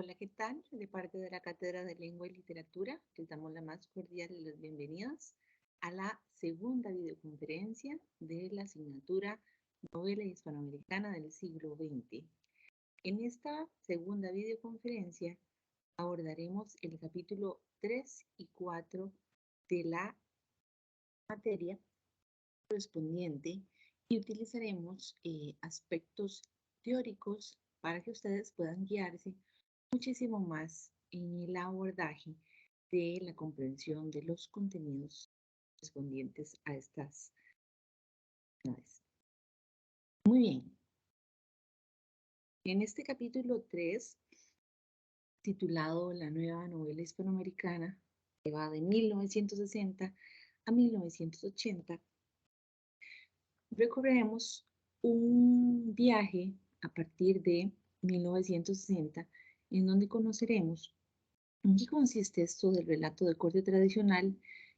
Hola, ¿qué tal? De parte de la Cátedra de Lengua y Literatura, les damos la más cordial de las bienvenidas a la segunda videoconferencia de la asignatura Novela Hispanoamericana del siglo XX. En esta segunda videoconferencia abordaremos el capítulo 3 y 4 de la materia correspondiente y utilizaremos aspectos teóricos para que ustedes puedan guiarse muchísimo más en el abordaje de la comprensión de los contenidos correspondientes a estas actividades. Muy bien. En este capítulo 3, titulado La nueva novela hispanoamericana, que va de 1960 a 1980, recorreremos un viaje a partir de 1960, en donde conoceremos en qué consiste esto del relato de corte tradicional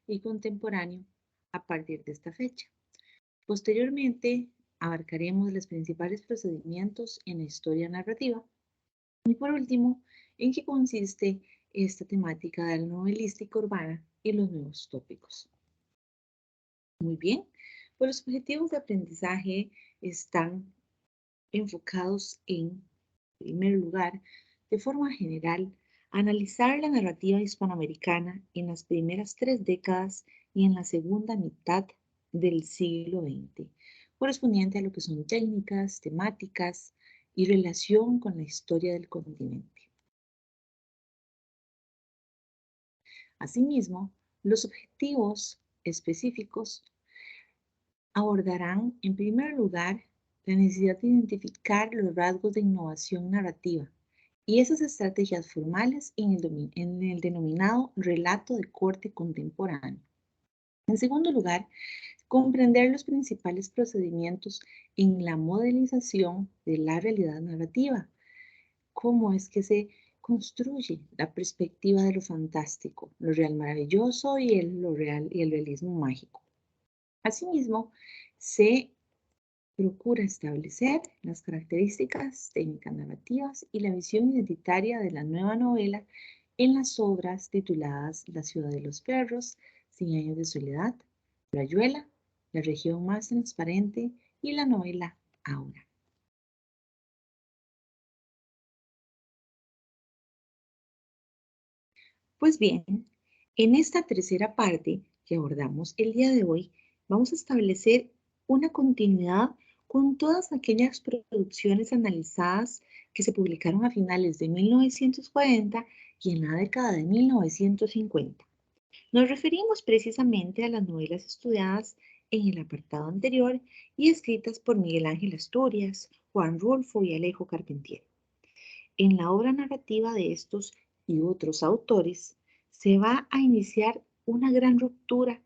y contemporáneo a partir de esta fecha. Posteriormente, abarcaremos los principales procedimientos en la historia narrativa y por último, en qué consiste esta temática de la novelística urbana y los nuevos tópicos. Muy bien, pues los objetivos de aprendizaje están enfocados en primer lugar, de forma general, analizar la narrativa hispanoamericana en las primeras 3 décadas y en la segunda mitad del siglo XX, correspondiente a lo que son técnicas, temáticas y relación con la historia del continente. Asimismo, los objetivos específicos abordarán, en primer lugar, la necesidad de identificar los rasgos de innovación narrativa y esas estrategias formales en el denominado relato de corte contemporáneo. En segundo lugar, comprender los principales procedimientos en la modelización de la realidad narrativa, cómo es que se construye la perspectiva de lo fantástico, lo real maravilloso y el realismo mágico. Asimismo, se procura establecer las características técnicas narrativas y la visión identitaria de la nueva novela en las obras tituladas La ciudad de los perros, Cien años de soledad, Rayuela, La región más transparente y la novela Aura. Pues bien, en esta tercera parte que abordamos el día de hoy, vamos a establecer una continuidad con todas aquellas producciones analizadas que se publicaron a finales de 1940 y en la década de 1950. Nos referimos precisamente a las novelas estudiadas en el apartado anterior y escritas por Miguel Ángel Asturias, Juan Rulfo y Alejo Carpentier. En la obra narrativa de estos y otros autores se va a iniciar una gran ruptura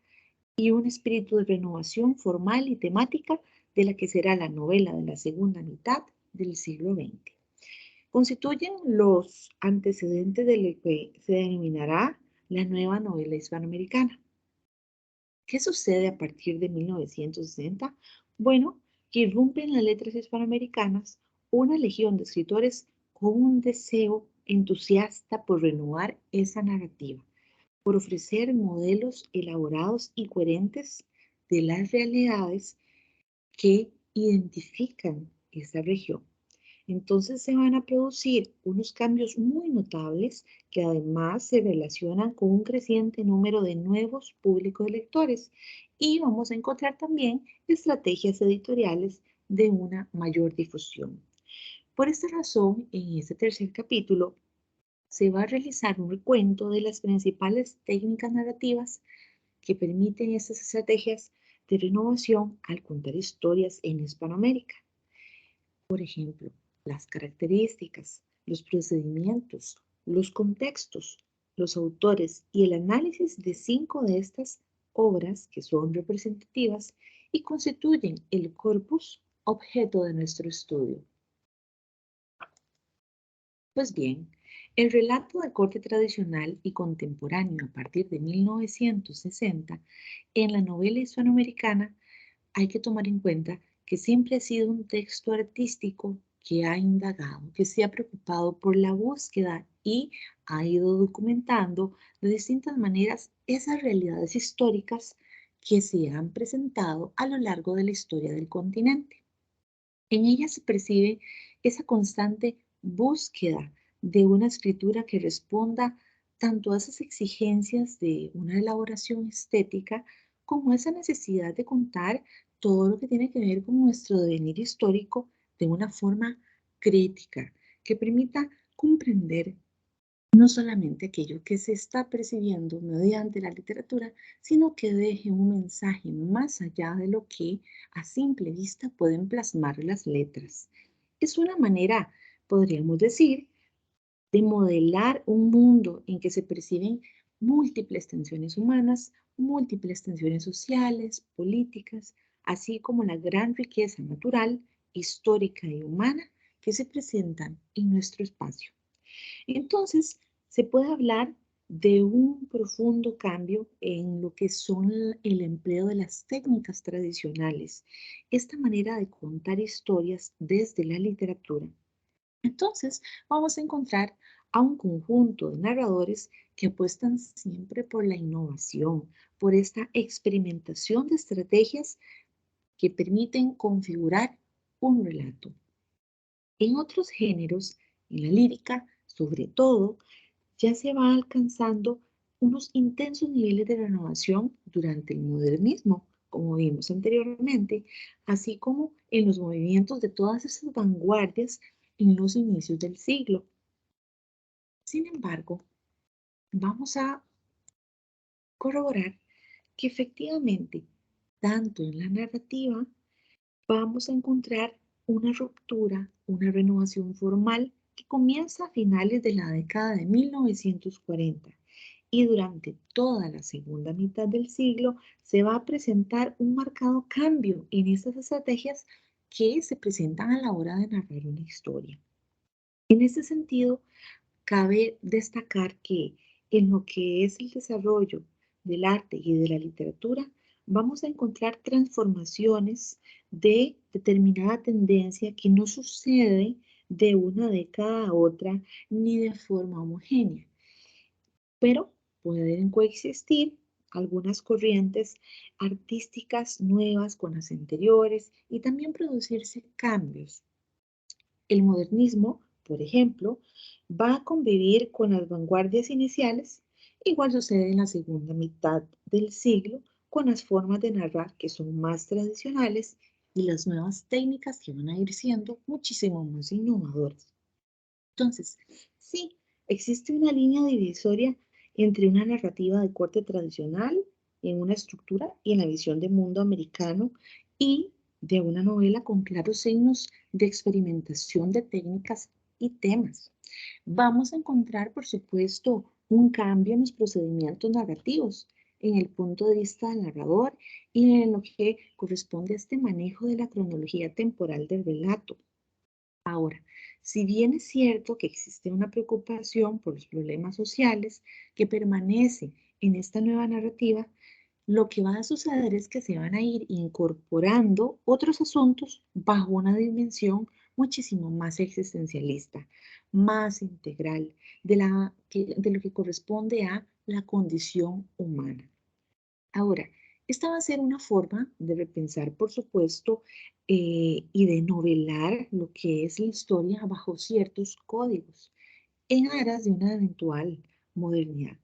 y un espíritu de renovación formal y temática de la que será la novela de la segunda mitad del siglo XX. Constituyen los antecedentes de lo que se denominará la nueva novela hispanoamericana. ¿Qué sucede a partir de 1960? Bueno, que irrumpe en las letras hispanoamericanas una legión de escritores con un deseo entusiasta por renovar esa narrativa, por ofrecer modelos elaborados y coherentes de las realidades que identifican esa región. Entonces se van a producir unos cambios muy notables que además se relacionan con un creciente número de nuevos públicos lectores y vamos a encontrar también estrategias editoriales de una mayor difusión. Por esta razón, en este tercer capítulo se va a realizar un recuento de las principales técnicas narrativas que permiten estas estrategias de renovación al contar historias en Hispanoamérica. Por ejemplo, las características, los procedimientos, los contextos, los autores y el análisis de 5 de estas obras que son representativas y constituyen el corpus objeto de nuestro estudio. Pues bien, el relato de corte tradicional y contemporáneo a partir de 1960 en la novela hispanoamericana hay que tomar en cuenta que siempre ha sido un texto artístico que ha indagado, que se ha preocupado por la búsqueda y ha ido documentando de distintas maneras esas realidades históricas que se han presentado a lo largo de la historia del continente. En ella se percibe esa constante búsqueda de una escritura que responda tanto a esas exigencias de una elaboración estética como a esa necesidad de contar todo lo que tiene que ver con nuestro devenir histórico de una forma crítica, que permita comprender no solamente aquello que se está percibiendo mediante la literatura, sino que deje un mensaje más allá de lo que a simple vista pueden plasmar las letras. Es una manera, podríamos decir, de modelar un mundo en que se perciben múltiples tensiones humanas, múltiples tensiones sociales, políticas, así como la gran riqueza natural, histórica y humana que se presentan en nuestro espacio. Entonces, se puede hablar de un profundo cambio en lo que son el empleo de las técnicas tradicionales, esta manera de contar historias desde la literatura. Entonces, vamos a encontrar a un conjunto de narradores que apuestan siempre por la innovación, por esta experimentación de estrategias que permiten configurar un relato. En otros géneros, en la lírica, sobre todo, ya se va alcanzando unos intensos niveles de renovación durante el modernismo, como vimos anteriormente, así como en los movimientos de todas esas vanguardias en los inicios del siglo. Sin embargo, vamos a corroborar que efectivamente, tanto en la narrativa, vamos a encontrar una ruptura, una renovación formal que comienza a finales de la década de 1940 y durante toda la segunda mitad del siglo se va a presentar un marcado cambio en estas estrategias que se presentan a la hora de narrar una historia. En ese sentido, cabe destacar que en lo que es el desarrollo del arte y de la literatura, vamos a encontrar transformaciones de determinada tendencia que no sucede de una década a otra ni de forma homogénea, pero pueden coexistir algunas corrientes artísticas nuevas con las anteriores y también producirse cambios. El modernismo, por ejemplo, va a convivir con las vanguardias iniciales. Igual sucede en la segunda mitad del siglo con las formas de narrar que son más tradicionales y las nuevas técnicas que van a ir siendo muchísimo más innovadoras. Entonces, sí, existe una línea divisoria entre una narrativa de corte tradicional en una estructura y en la visión de mundo americano y de una novela con claros signos de experimentación de técnicas y temas. Vamos a encontrar, por supuesto, un cambio en los procedimientos narrativos, en el punto de vista del narrador y en lo que corresponde a este manejo de la cronología temporal del relato. Ahora, si bien es cierto que existe una preocupación por los problemas sociales que permanece en esta nueva narrativa, lo que va a suceder es que se van a ir incorporando otros asuntos bajo una dimensión muchísimo más existencialista, más integral de lo que corresponde a la condición humana. Ahora, esta va a ser una forma de repensar, por supuesto, y de novelar lo que es la historia bajo ciertos códigos, en aras de una eventual modernidad.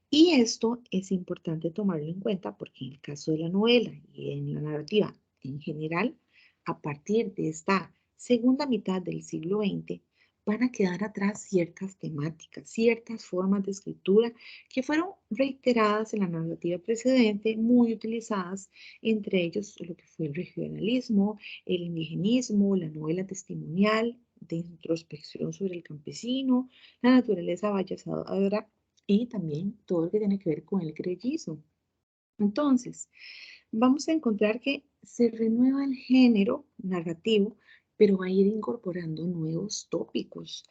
Y esto es importante tomarlo en cuenta porque en el caso de la novela y en la narrativa en general, a partir de esta segunda mitad del siglo XX, van a quedar atrás ciertas temáticas, ciertas formas de escritura que fueron reiteradas en la narrativa precedente, muy utilizadas, entre ellos lo que fue el regionalismo, el indigenismo, la novela testimonial, de introspección sobre el campesino, la naturaleza vallesadora y también todo lo que tiene que ver con el criollismo. Entonces, vamos a encontrar que se renueva el género narrativo pero va a ir incorporando nuevos tópicos.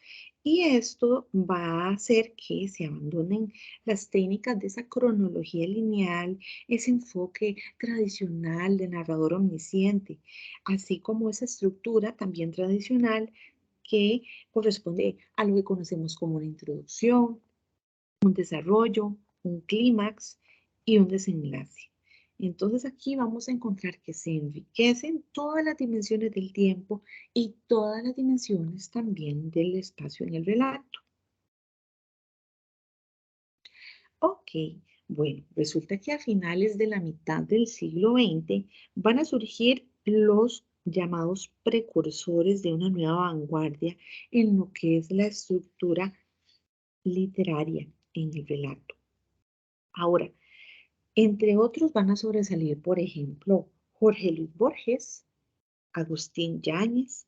Y esto va a hacer que se abandonen las técnicas de esa cronología lineal, ese enfoque tradicional de narrador omnisciente, así como esa estructura también tradicional que corresponde a lo que conocemos como una introducción, un desarrollo, un clímax y un desenlace. Entonces aquí vamos a encontrar que se enriquecen todas las dimensiones del tiempo y todas las dimensiones también del espacio en el relato. Ok, bueno, resulta que a finales de la mitad del siglo XX van a surgir los llamados precursores de una nueva vanguardia en lo que es la estructura literaria en el relato. Ahora, entre otros van a sobresalir, por ejemplo, Jorge Luis Borges, Agustín Yáñez,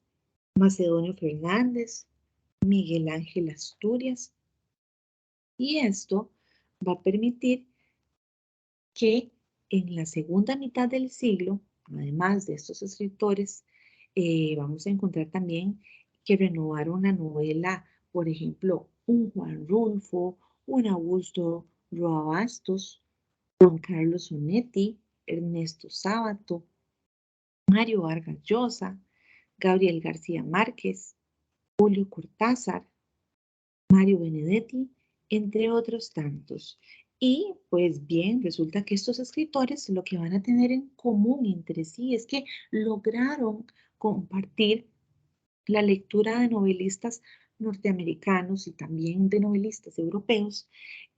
Macedonio Fernández, Miguel Ángel Asturias, y esto va a permitir que en la segunda mitad del siglo, además de estos escritores, vamos a encontrar también que renovaron la novela, por ejemplo, un Juan Rulfo, un Augusto Roa Bastos, Juan Carlos Onetti, Ernesto Sábato, Mario Vargas Llosa, Gabriel García Márquez, Julio Cortázar, Mario Benedetti, entre otros tantos. Y pues bien, resulta que estos escritores lo que van a tener en común entre sí es que lograron compartir la lectura de novelistas norteamericanos y también de novelistas europeos,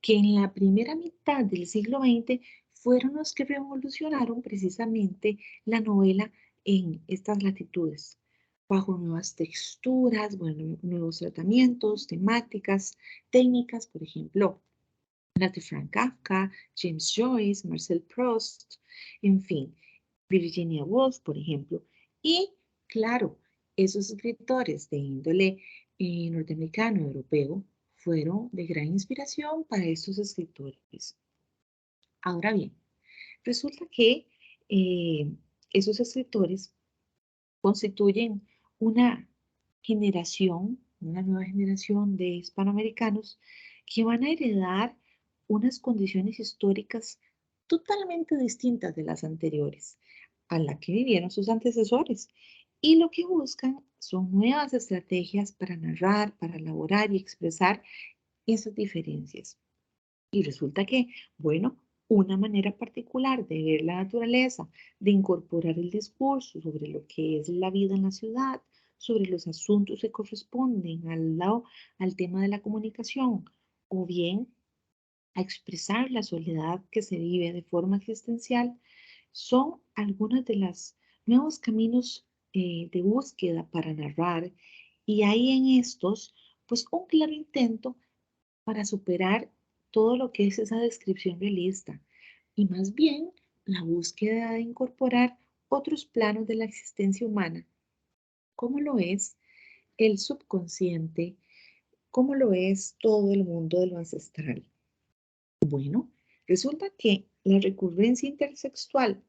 que en la primera mitad del siglo XX fueron los que revolucionaron precisamente la novela en estas latitudes, bajo nuevas texturas, bueno, nuevos tratamientos, temáticas, técnicas, por ejemplo, las de Frank Kafka, James Joyce, Marcel Proust, en fin, Virginia Woolf, por ejemplo. Y claro, esos escritores de índole norteamericano, europeo, fueron de gran inspiración para estos escritores. Ahora bien, resulta que eh, esos escritores constituyen una generación, una nueva generación de hispanoamericanos que van a heredar unas condiciones históricas totalmente distintas de las anteriores, a la que vivieron sus antecesores. Y lo que buscan son nuevas estrategias para narrar, para elaborar y expresar esas diferencias. Y resulta que, bueno, una manera particular de ver la naturaleza, de incorporar el discurso sobre lo que es la vida en la ciudad, sobre los asuntos que corresponden al tema de la comunicación, o bien a expresar la soledad que se vive de forma existencial, son algunos de los nuevos caminos de búsqueda para narrar, y hay en estos, pues, un claro intento para superar todo lo que es esa descripción realista y más bien la búsqueda de incorporar otros planos de la existencia humana, como lo es el subconsciente, como lo es todo el mundo de lo ancestral. Bueno, resulta que la recurrencia intersexual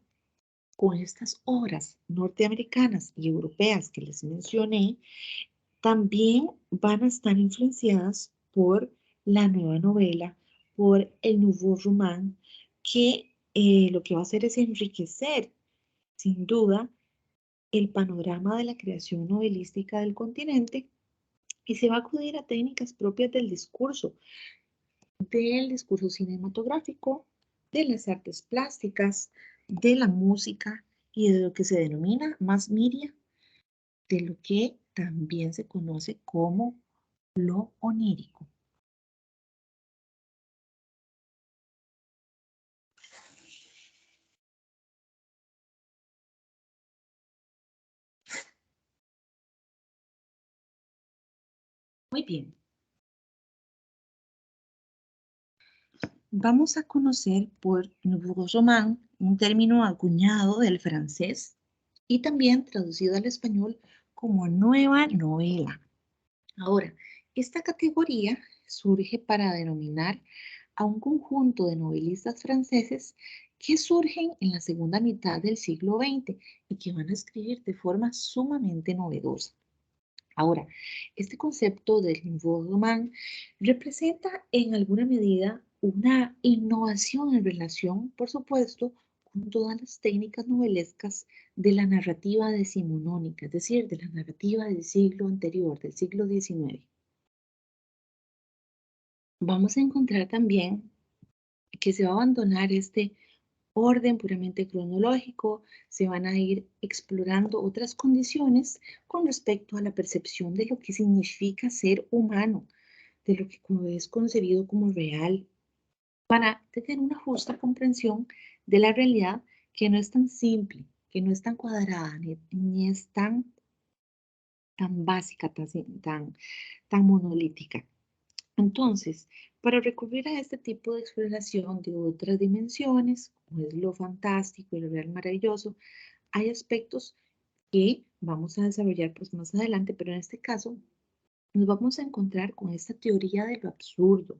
con estas obras norteamericanas y europeas que les mencioné también van a estar influenciadas por la nueva novela, por el Nouveau Roman, que lo que va a hacer es enriquecer, sin duda, el panorama de la creación novelística del continente y se va a acudir a técnicas propias del discurso cinematográfico, de las artes plásticas, de la música y de lo que se denomina más media, de lo que también se conoce como lo onírico. Muy bien, vamos a conocer por Nouveau Roman un término acuñado del francés y también traducido al español como nueva novela. Ahora, esta categoría surge para denominar a un conjunto de novelistas franceses que surgen en la segunda mitad del siglo XX y que van a escribir de forma sumamente novedosa. Ahora, este concepto del nouveau roman representa en alguna medida una innovación en relación, por supuesto, con todas las técnicas novelescas de la narrativa decimonónica, es decir, de la narrativa del siglo anterior, del siglo XIX. Vamos a encontrar también que se va a abandonar este orden puramente cronológico, se van a ir explorando otras condiciones con respecto a la percepción de lo que significa ser humano, de lo que es concebido como real, para tener una justa comprensión de la realidad que no es tan simple, que no es tan cuadrada, ni es tan básica, tan monolítica. Entonces, para recurrir a este tipo de exploración de otras dimensiones, como es lo fantástico y lo real maravilloso, hay aspectos que vamos a desarrollar pues más adelante, pero en este caso nos vamos a encontrar con esta teoría de lo absurdo.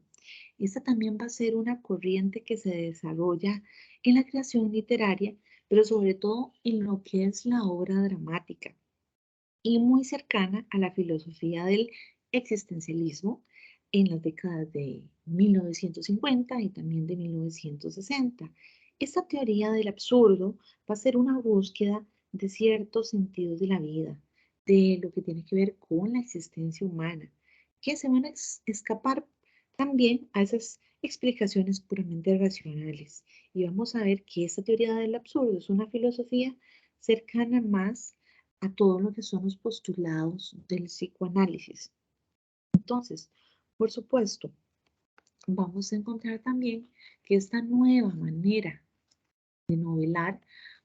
Esta también va a ser una corriente que se desarrolla en la creación literaria, pero sobre todo en lo que es la obra dramática y muy cercana a la filosofía del existencialismo en las décadas de 1950 y también de 1960. Esta teoría del absurdo va a ser una búsqueda de ciertos sentidos de la vida, de lo que tiene que ver con la existencia humana, que se van a escapar también a esas explicaciones puramente racionales. Y vamos a ver que esta teoría del absurdo es una filosofía cercana más a todo lo que son los postulados del psicoanálisis. Entonces, por supuesto, vamos a encontrar también que esta nueva manera de novelar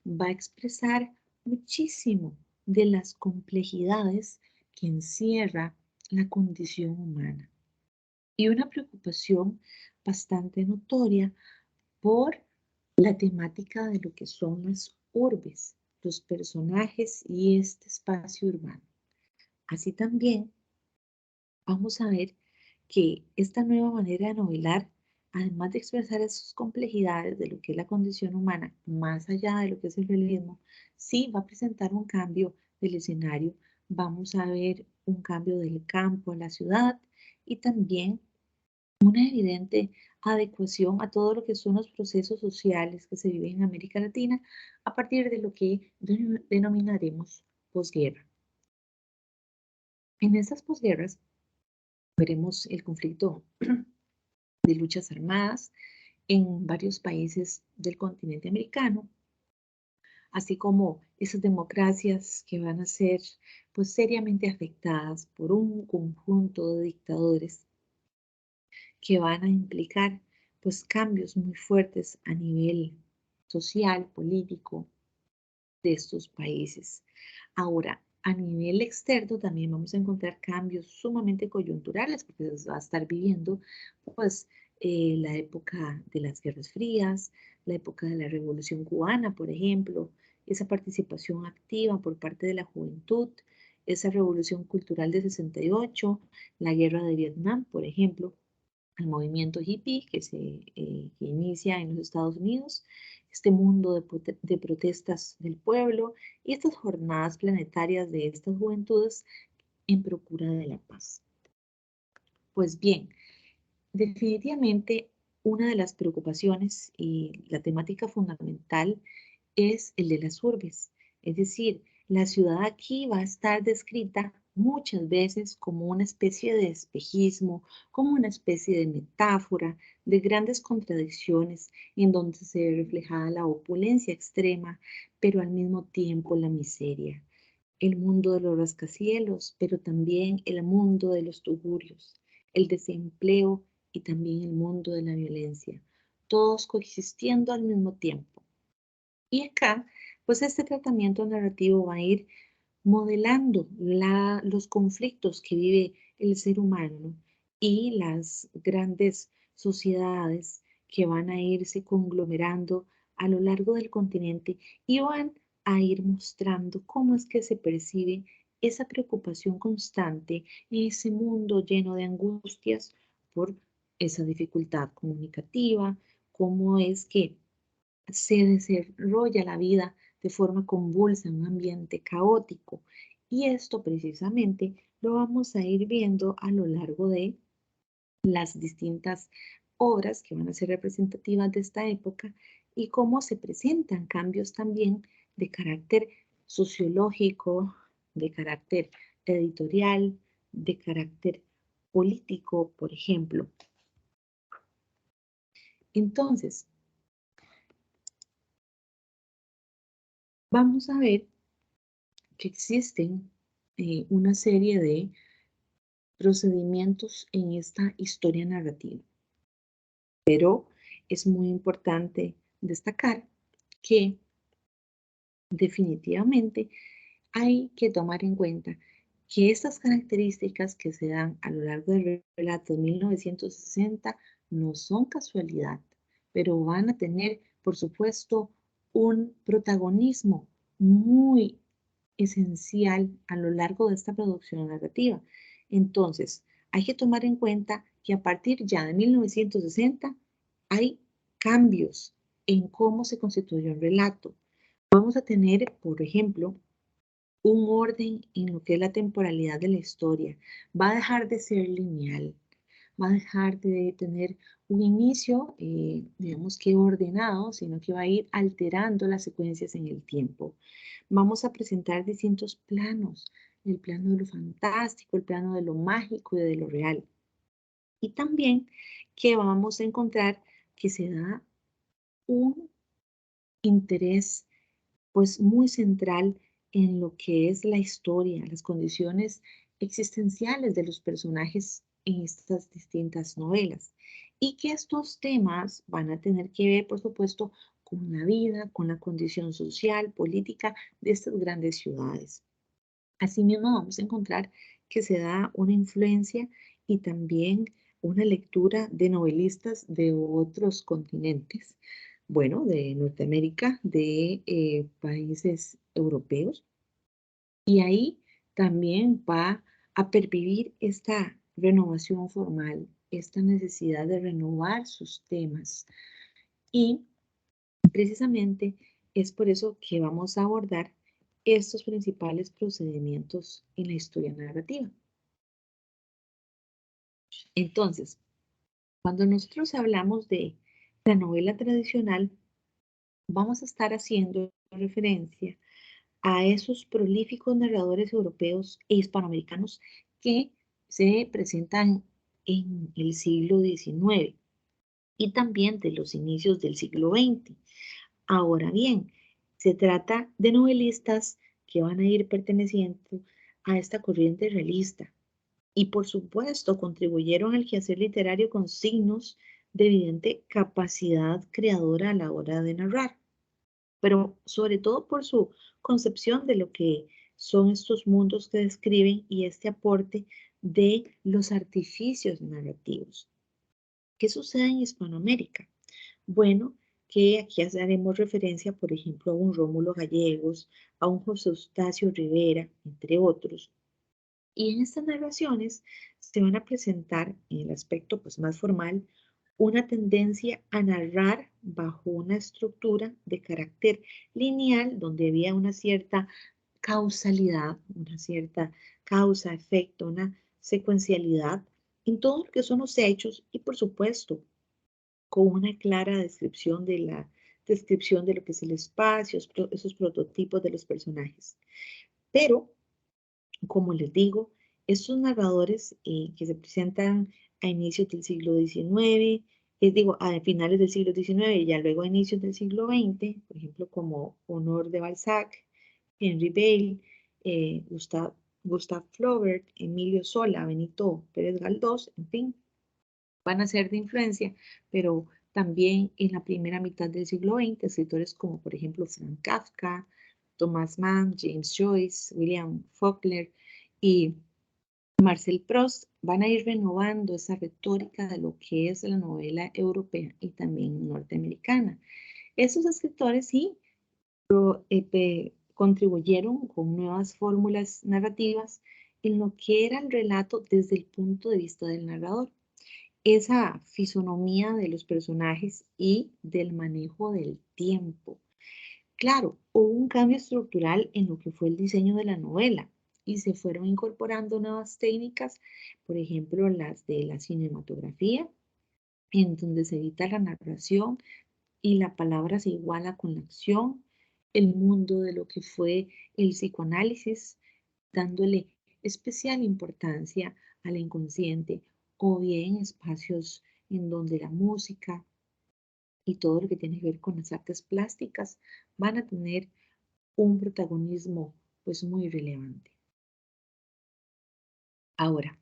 va a expresar muchísimo de las complejidades que encierra la condición humana y una preocupación bastante notoria por la temática de lo que son las urbes, los personajes y este espacio urbano. Así también vamos a ver que esta nueva manera de novelar, además de expresar esas complejidades de lo que es la condición humana, más allá de lo que es el realismo, sí va a presentar un cambio del escenario. Vamos a ver un cambio del campo a la ciudad y también una evidente adecuación a todo lo que son los procesos sociales que se viven en América Latina a partir de lo que denominaremos posguerra. En estas posguerras veremos el conflicto de luchas armadas en varios países del continente americano, así como esas democracias que van a ser pues seriamente afectadas por un conjunto de dictadores que van a implicar pues cambios muy fuertes a nivel social, político de estos países. Ahora, a nivel externo también vamos a encontrar cambios sumamente coyunturales porque se va a estar viviendo pues la época de las guerras frías, la época de la Revolución Cubana, por ejemplo, esa participación activa por parte de la juventud, esa revolución cultural de 68, la guerra de Vietnam, por ejemplo, el movimiento hippie que inicia en los Estados Unidos, este mundo de protestas del pueblo y estas jornadas planetarias de estas juventudes en procura de la paz. Pues bien, definitivamente una de las preocupaciones y la temática fundamental es el de las urbes. Es decir, la ciudad aquí va a estar descrita muchas veces como una especie de espejismo, como una especie de metáfora de grandes contradicciones en donde se ve reflejada la opulencia extrema, pero al mismo tiempo la miseria. El mundo de los rascacielos, pero también el mundo de los tugurios, el desempleo y también el mundo de la violencia, todos coexistiendo al mismo tiempo. Y acá, pues este tratamiento narrativo va a ir modelando los conflictos que vive el ser humano, ¿no? Y las grandes sociedades que van a irse conglomerando a lo largo del continente y van a ir mostrando cómo es que se percibe esa preocupación constante en ese mundo lleno de angustias por esa dificultad comunicativa, cómo es que se desarrolla la vida de forma convulsa, en un ambiente caótico. Y esto precisamente lo vamos a ir viendo a lo largo de las distintas obras que van a ser representativas de esta época y cómo se presentan cambios también de carácter sociológico, de carácter editorial, de carácter político, por ejemplo. Entonces, vamos a ver que existen una serie de procedimientos en esta historia narrativa, pero es muy importante destacar que definitivamente hay que tomar en cuenta que estas características que se dan a lo largo del relato de 1960 no son casualidad, pero van a tener, por supuesto, un protagonismo muy esencial a lo largo de esta producción narrativa. Entonces, hay que tomar en cuenta que a partir ya de 1960 hay cambios en cómo se constituye un relato. Vamos a tener, por ejemplo, un orden en lo que es la temporalidad de la historia. Va a dejar de ser lineal, va a dejar de tener un inicio, digamos que ordenado, sino que va a ir alterando las secuencias en el tiempo. Vamos a presentar distintos planos, el plano de lo fantástico, el plano de lo mágico y de lo real. Y también que vamos a encontrar que se da un interés pues muy central en lo que es la historia, las condiciones existenciales de los personajes en estas distintas novelas. Y que estos temas van a tener que ver, por supuesto, con la vida, con la condición social, política de estas grandes ciudades. Asimismo, vamos a encontrar que se da una influencia y también una lectura de novelistas de otros continentes, bueno, de Norteamérica, de países europeos, y ahí también va a pervivir esta renovación formal, esta necesidad de renovar sus temas. Y precisamente es por eso que vamos a abordar estos principales procedimientos en la historia narrativa. Entonces, cuando nosotros hablamos de la novela tradicional, vamos a estar haciendo referencia a esos prolíficos narradores europeos e hispanoamericanos que se presentan en el siglo XIX y también de los inicios del siglo XX. Ahora bien, se trata de novelistas que van a ir perteneciendo a esta corriente realista y por supuesto contribuyeron al quehacer literario con signos de evidente capacidad creadora a la hora de narrar, pero sobre todo por su concepción de lo que son estos mundos que describen y este aporte de los artificios narrativos. ¿Qué sucede en Hispanoamérica? Bueno, que aquí haremos referencia, por ejemplo, a un Rómulo Gallegos, a un José Eustacio Rivera, entre otros. Y en estas narraciones se van a presentar, en el aspecto pues, más formal, una tendencia a narrar bajo una estructura de carácter lineal, donde había una cierta causalidad, una cierta causa, efecto, una secuencialidad en todo lo que son los hechos y, por supuesto, con una clara descripción de la descripción de lo que es el espacio, esos prototipos de los personajes. Pero, como les digo, estos narradores que se presentan a inicios del siglo XIX, digo, a finales del siglo XIX y ya luego a inicios del siglo XX, por ejemplo, como Honor de Balzac, Henry Bale, Gustave Flaubert, Emilio Zola, Benito Pérez Galdós, en fin, van a ser de influencia, pero también en la primera mitad del siglo XX, escritores como por ejemplo Frank Kafka, Thomas Mann, James Joyce, William Faulkner y Marcel Proust van a ir renovando esa retórica de lo que es la novela europea y también norteamericana. Esos escritores sí contribuyeron con nuevas fórmulas narrativas en lo que era el relato desde el punto de vista del narrador. esa fisonomía de los personajes y del manejo del tiempo. Claro, hubo un cambio estructural en lo que fue el diseño de la novela y se fueron incorporando nuevas técnicas, por ejemplo, las de la cinematografía, en donde se evita la narración y la palabra se iguala con la acción, el mundo de lo que fue el psicoanálisis, dándole especial importancia al inconsciente, o bien espacios en donde la música y todo lo que tiene que ver con las artes plásticas van a tener un protagonismo pues muy relevante. Ahora,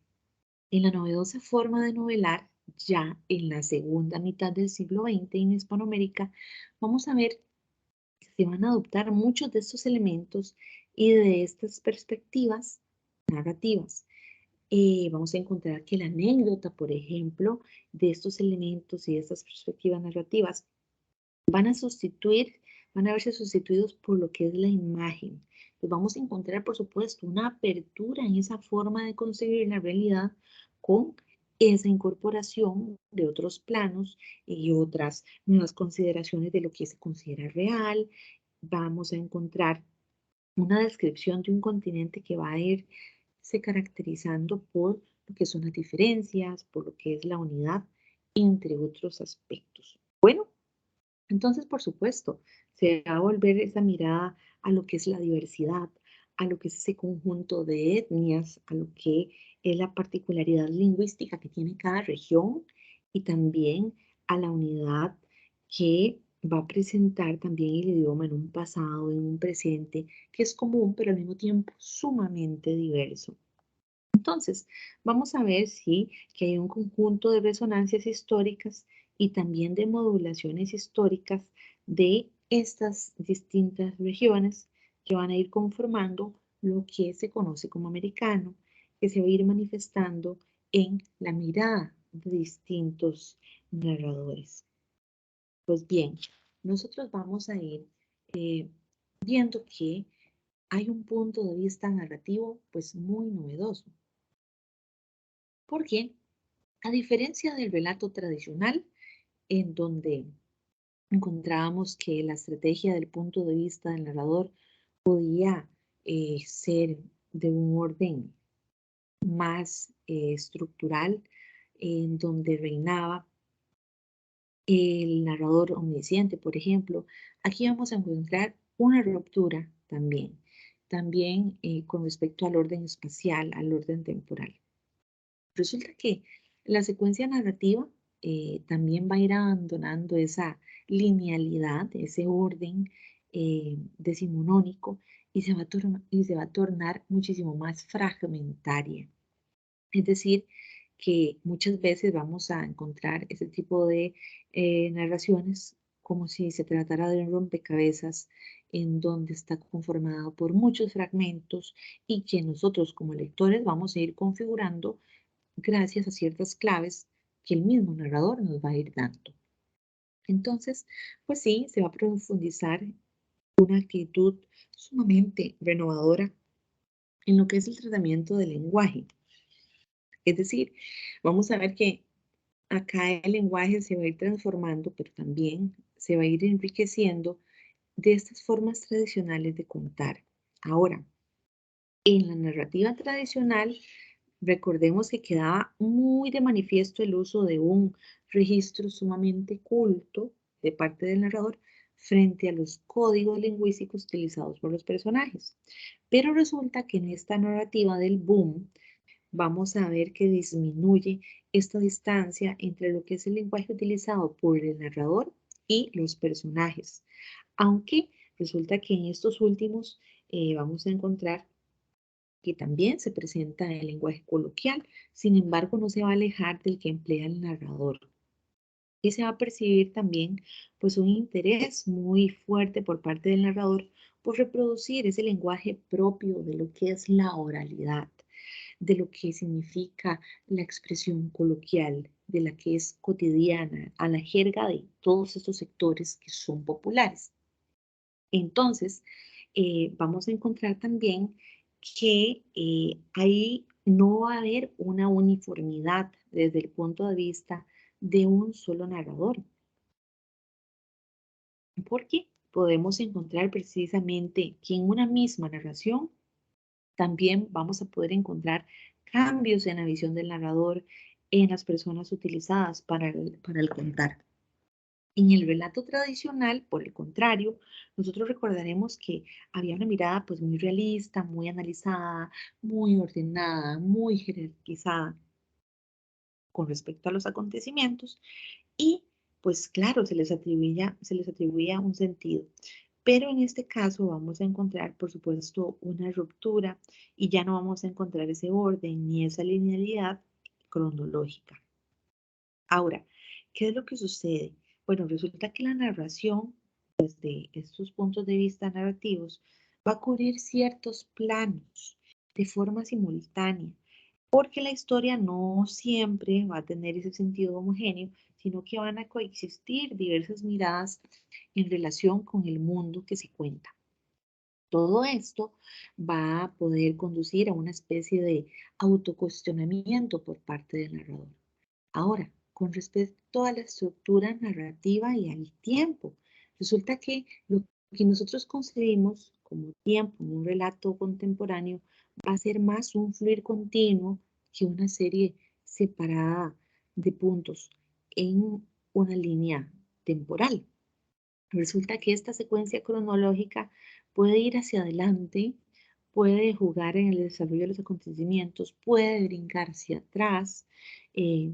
en la novedosa forma de novelar, ya en la segunda mitad del siglo XX en Hispanoamérica, vamos a ver que se van a adoptar muchos de estos elementos y de estas perspectivas narrativas. Vamos a encontrar que la anécdota, por ejemplo, de estos elementos y de estas perspectivas narrativas van a sustituir, van a verse sustituidos por lo que es la imagen. Pues vamos a encontrar, por supuesto, una apertura en esa forma de concebir la realidad con esa incorporación de otros planos y otras nuevas consideraciones de lo que se considera real. Vamos a encontrar una descripción de un continente que va a irse caracterizando por lo que son las diferencias, por lo que es la unidad, entre otros aspectos. Bueno, entonces, por supuesto, se va a volver esa mirada a lo que es la diversidad, a lo que es ese conjunto de etnias, a lo que es la particularidad lingüística que tiene cada región y también a la unidad que va a presentar también el idioma en un pasado, en un presente, que es común, pero al mismo tiempo sumamente diverso. Entonces, vamos a ver si que hay un conjunto de resonancias históricas y también de modulaciones históricas de estas distintas regiones que van a ir conformando lo que se conoce como americano, que se va a ir manifestando en la mirada de distintos narradores. Pues bien, nosotros vamos a ir eh, viendo que hay un punto de vista narrativo pues muy novedoso. Porque, a diferencia del relato tradicional, en donde encontrábamos que la estrategia del punto de vista del narrador podía ser de un orden más estructural, en donde reinaba el narrador omnisciente, por ejemplo, aquí vamos a encontrar una ruptura también con respecto al orden espacial, al orden temporal. Resulta que la secuencia narrativa también va a ir abandonando esa linealidad, ese orden decimonónico y se va a tornar muchísimo más fragmentaria. Es decir, que muchas veces vamos a encontrar ese tipo de narraciones como si se tratara de un rompecabezas en donde está conformado por muchos fragmentos y que nosotros como lectores vamos a ir configurando gracias a ciertas claves que el mismo narrador nos va a ir dando. Entonces, pues sí, se va a profundizar una actitud sumamente renovadora en lo que es el tratamiento del lenguaje. Es decir, vamos a ver que acá el lenguaje se va a ir transformando, pero también se va a ir enriqueciendo de estas formas tradicionales de contar. Ahora, en la narrativa tradicional, recordemos que quedaba muy de manifiesto el uso de un registro sumamente culto de parte del narrador frente a los códigos lingüísticos utilizados por los personajes. Pero resulta que en esta narrativa del boom vamos a ver que disminuye esta distancia entre lo que es el lenguaje utilizado por el narrador y los personajes. Aunque resulta que en estos últimos vamos a encontrar que también se presenta en el lenguaje coloquial, sin embargo no se va a alejar del que emplea el narrador. Y se va a percibir también pues un interés muy fuerte por parte del narrador por reproducir ese lenguaje propio de lo que es la oralidad, de lo que significa la expresión coloquial, de la que es cotidiana, a la jerga de todos estos sectores que son populares. Entonces, vamos a encontrar también que hay no va a haber una uniformidad desde el punto de vista de un solo narrador, porque podemos encontrar precisamente que en una misma narración también vamos a poder encontrar cambios en la visión del narrador en las personas utilizadas para el contar. En el relato tradicional, por el contrario, nosotros recordaremos que había una mirada pues muy realista, muy analizada, muy ordenada, muy jerarquizada con respecto a los acontecimientos y pues claro, se les atribuía un sentido. Pero en este caso vamos a encontrar, por supuesto, una ruptura y ya no vamos a encontrar ese orden ni esa linealidad cronológica. Ahora, ¿qué es lo que sucede? Bueno, resulta que la narración, desde estos puntos de vista narrativos, va a cubrir ciertos planos de forma simultánea, porque la historia no siempre va a tener ese sentido homogéneo, sino que van a coexistir diversas miradas en relación con el mundo que se cuenta. Todo esto va a poder conducir a una especie de autocuestionamiento por parte del narrador. Ahora, con respecto a la estructura narrativa y al tiempo, resulta que lo que nosotros concebimos como tiempo en un relato contemporáneo va a ser más un fluir continuo que una serie separada de puntos en una línea temporal. Resulta que esta secuencia cronológica puede ir hacia adelante, puede jugar en el desarrollo de los acontecimientos, puede brincar hacia atrás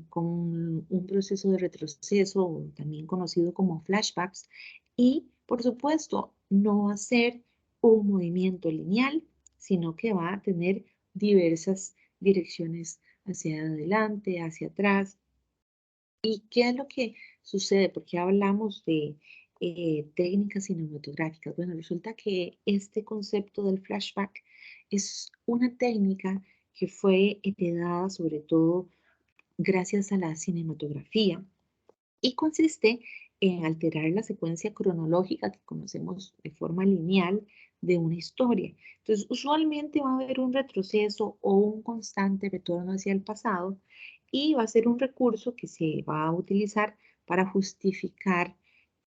con un proceso de retroceso, también conocido como flashbacks, y por supuesto no va a ser un movimiento lineal, sino que va a tener diversas direcciones hacia adelante, hacia atrás. ¿Y qué es lo que sucede? Porque hablamos de técnicas cinematográficas. Bueno, resulta que este concepto del flashback es una técnica que fue heredada sobre todo gracias a la cinematografía y consiste en alterar la secuencia cronológica que conocemos de forma lineal de una historia. Entonces, usualmente va a haber un retroceso o un constante retorno hacia el pasado y va a ser un recurso que se va a utilizar para justificar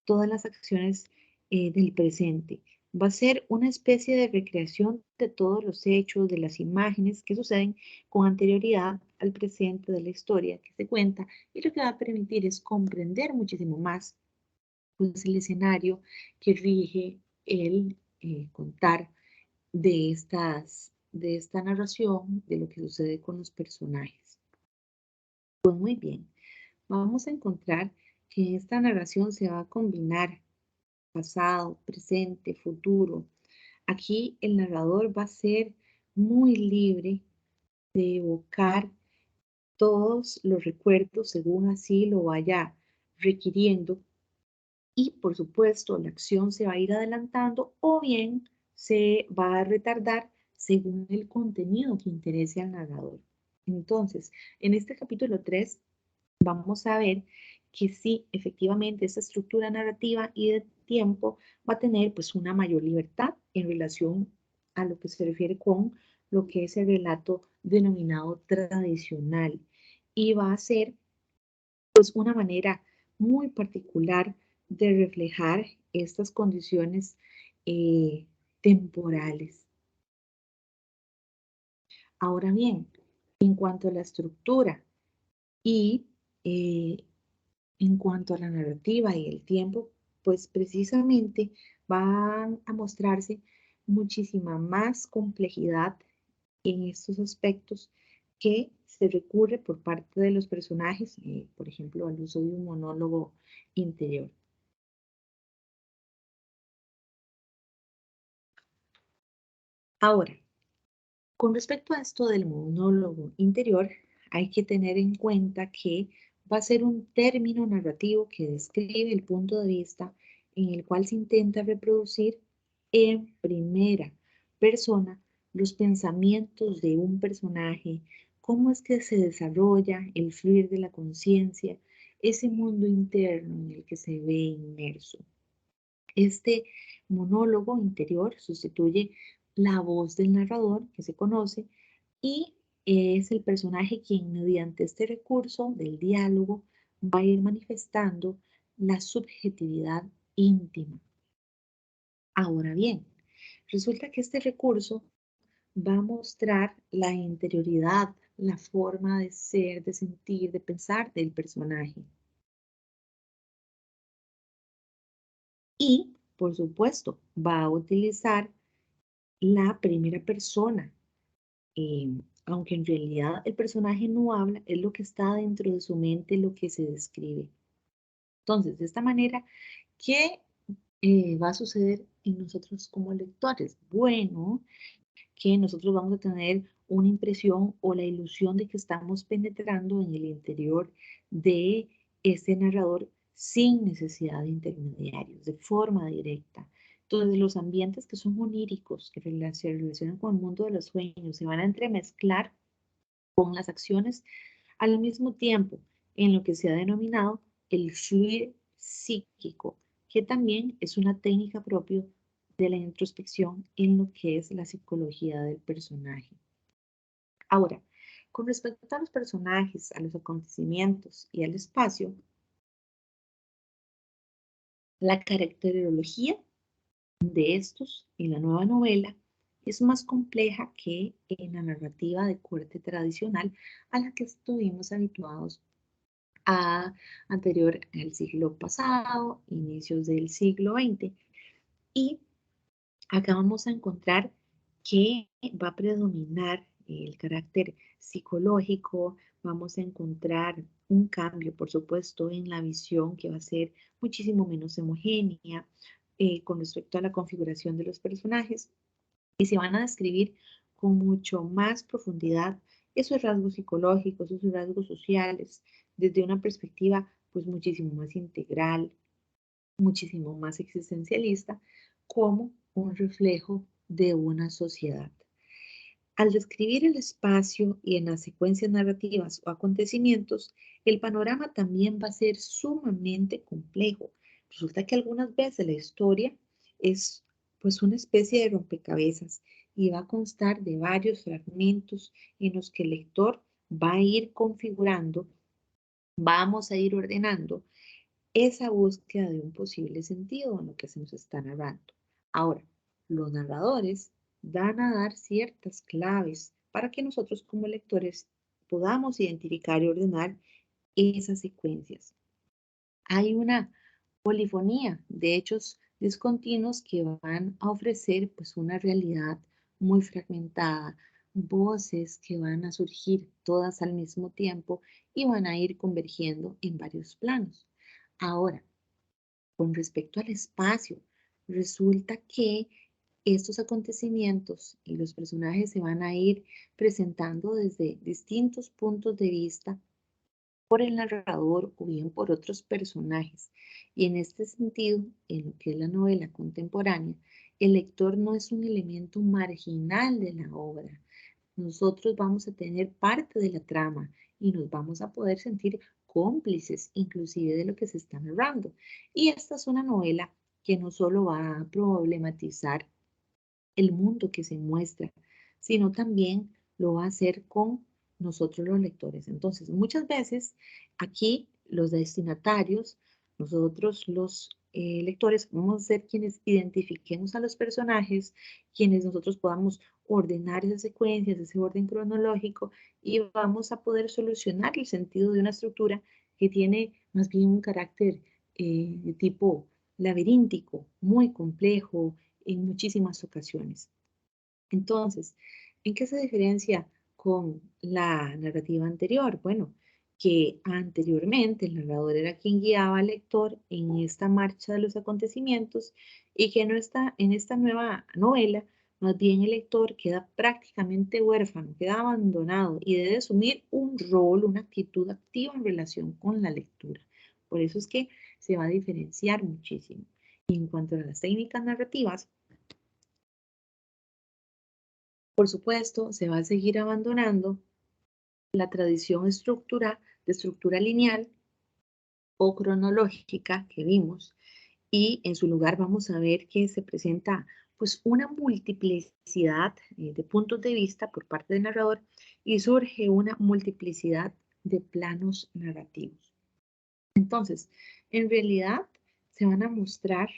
todas las acciones del presente. Va a ser una especie de recreación de todos los hechos, de las imágenes que suceden con anterioridad al presente de la historia que se cuenta y lo que va a permitir es comprender muchísimo más pues, el escenario que rige el contar de esta narración, de lo que sucede con los personajes. Pues muy bien, vamos a encontrar que esta narración se va a combinar pasado, presente, futuro. Aquí el narrador va a ser muy libre de evocar todos los recuerdos según así lo vaya requiriendo y por supuesto la acción se va a ir adelantando o bien se va a retardar según el contenido que interese al narrador. Entonces, en este capítulo 3 vamos a ver que sí, efectivamente, esta estructura narrativa y de tiempo va a tener pues una mayor libertad en relación a lo que se refiere con lo que es el relato denominado tradicional y va a ser pues una manera muy particular de reflejar estas condiciones temporales. Ahora bien, en cuanto a la estructura y eh, en cuanto a la narrativa y el tiempo, pues precisamente van a mostrarse muchísima más complejidad en estos aspectos que se recurre por parte de los personajes, por ejemplo, al uso de un monólogo interior. Ahora, con respecto a esto del monólogo interior, hay que tener en cuenta que va a ser un término narrativo que describe el punto de vista en el cual se intenta reproducir en primera persona los pensamientos de un personaje, cómo es que se desarrolla el fluir de la conciencia, ese mundo interno en el que se ve inmerso. Este monólogo interior sustituye la voz del narrador que se conoce y es el personaje quien mediante este recurso del diálogo va a ir manifestando la subjetividad íntima. Ahora bien, resulta que este recurso va a mostrar la interioridad, la forma de ser, de sentir, de pensar del personaje. Y, por supuesto, va a utilizar la primera persona, eh, aunque en realidad el personaje no habla, es lo que está dentro de su mente, lo que se describe. Entonces, de esta manera, ¿qué va a suceder en nosotros como lectores? Bueno, que nosotros vamos a tener una impresión o la ilusión de que estamos penetrando en el interior de este narrador sin necesidad de intermediarios, de forma directa. Entonces, los ambientes que son oníricos, que se relacionan con el mundo de los sueños, se van a entremezclar con las acciones al mismo tiempo en lo que se ha denominado el fluir psíquico, que también es una técnica propia de la introspección en lo que es la psicología del personaje. Ahora, con respecto a los personajes, a los acontecimientos y al espacio, la caracterología de estos en la nueva novela es más compleja que en la narrativa de corte tradicional a la que estuvimos habituados a anterior al siglo pasado, inicios del siglo XX. Y acá vamos a encontrar que va a predominar el carácter psicológico, vamos a encontrar un cambio, por supuesto, en la visión que va a ser muchísimo menos homogénea con respecto a la configuración de los personajes y se van a describir con mucho más profundidad esos rasgos psicológicos, esos rasgos sociales, desde una perspectiva pues muchísimo más integral, muchísimo más existencialista, como un reflejo de una sociedad. Al describir el espacio y en las secuencias narrativas o acontecimientos, el panorama también va a ser sumamente complejo. Resulta que algunas veces la historia es pues una especie de rompecabezas y va a constar de varios fragmentos en los que el lector va a ir configurando, vamos a ir ordenando esa búsqueda de un posible sentido en lo que se nos está narrando. Ahora, los narradores van a dar ciertas claves para que nosotros como lectores podamos identificar y ordenar esas secuencias. Hay una polifonía de hechos discontinuos que van a ofrecer pues una realidad muy fragmentada, voces que van a surgir todas al mismo tiempo y van a ir convergiendo en varios planos. Ahora, con respecto al espacio, resulta que estos acontecimientos y los personajes se van a ir presentando desde distintos puntos de vista por el narrador o bien por otros personajes. Y en este sentido, en lo que es la novela contemporánea, el lector no es un elemento marginal de la obra. Nosotros vamos a tener parte de la trama y nos vamos a poder sentir cómplices inclusive de lo que se está narrando. Y esta es una novela que no solo va a problematizar el mundo que se muestra, sino también lo va a hacer con nosotros los lectores. Entonces, muchas veces aquí los destinatarios, nosotros los lectores, vamos a ser quienes identifiquemos a los personajes, quienes nosotros podamos ordenar esas secuencias, ese orden cronológico y vamos a poder solucionar el sentido de una estructura que tiene más bien un carácter de tipo laberíntico, muy complejo, en muchísimas ocasiones. Entonces, ¿en qué se diferencia con la narrativa anterior? Bueno, que anteriormente el narrador era quien guiaba al lector en esta marcha de los acontecimientos y que no está en esta nueva novela, más bien el lector queda prácticamente huérfano, queda abandonado y debe asumir un rol, una actitud activa en relación con la lectura. Por eso es que se va a diferenciar muchísimo. Y en cuanto a las técnicas narrativas, por supuesto, se va a seguir abandonando la tradición de estructura lineal o cronológica que vimos y en su lugar vamos a ver que se presenta pues una multiplicidad de puntos de vista por parte del narrador y surge una multiplicidad de planos narrativos. Entonces, en realidad se van a mostrar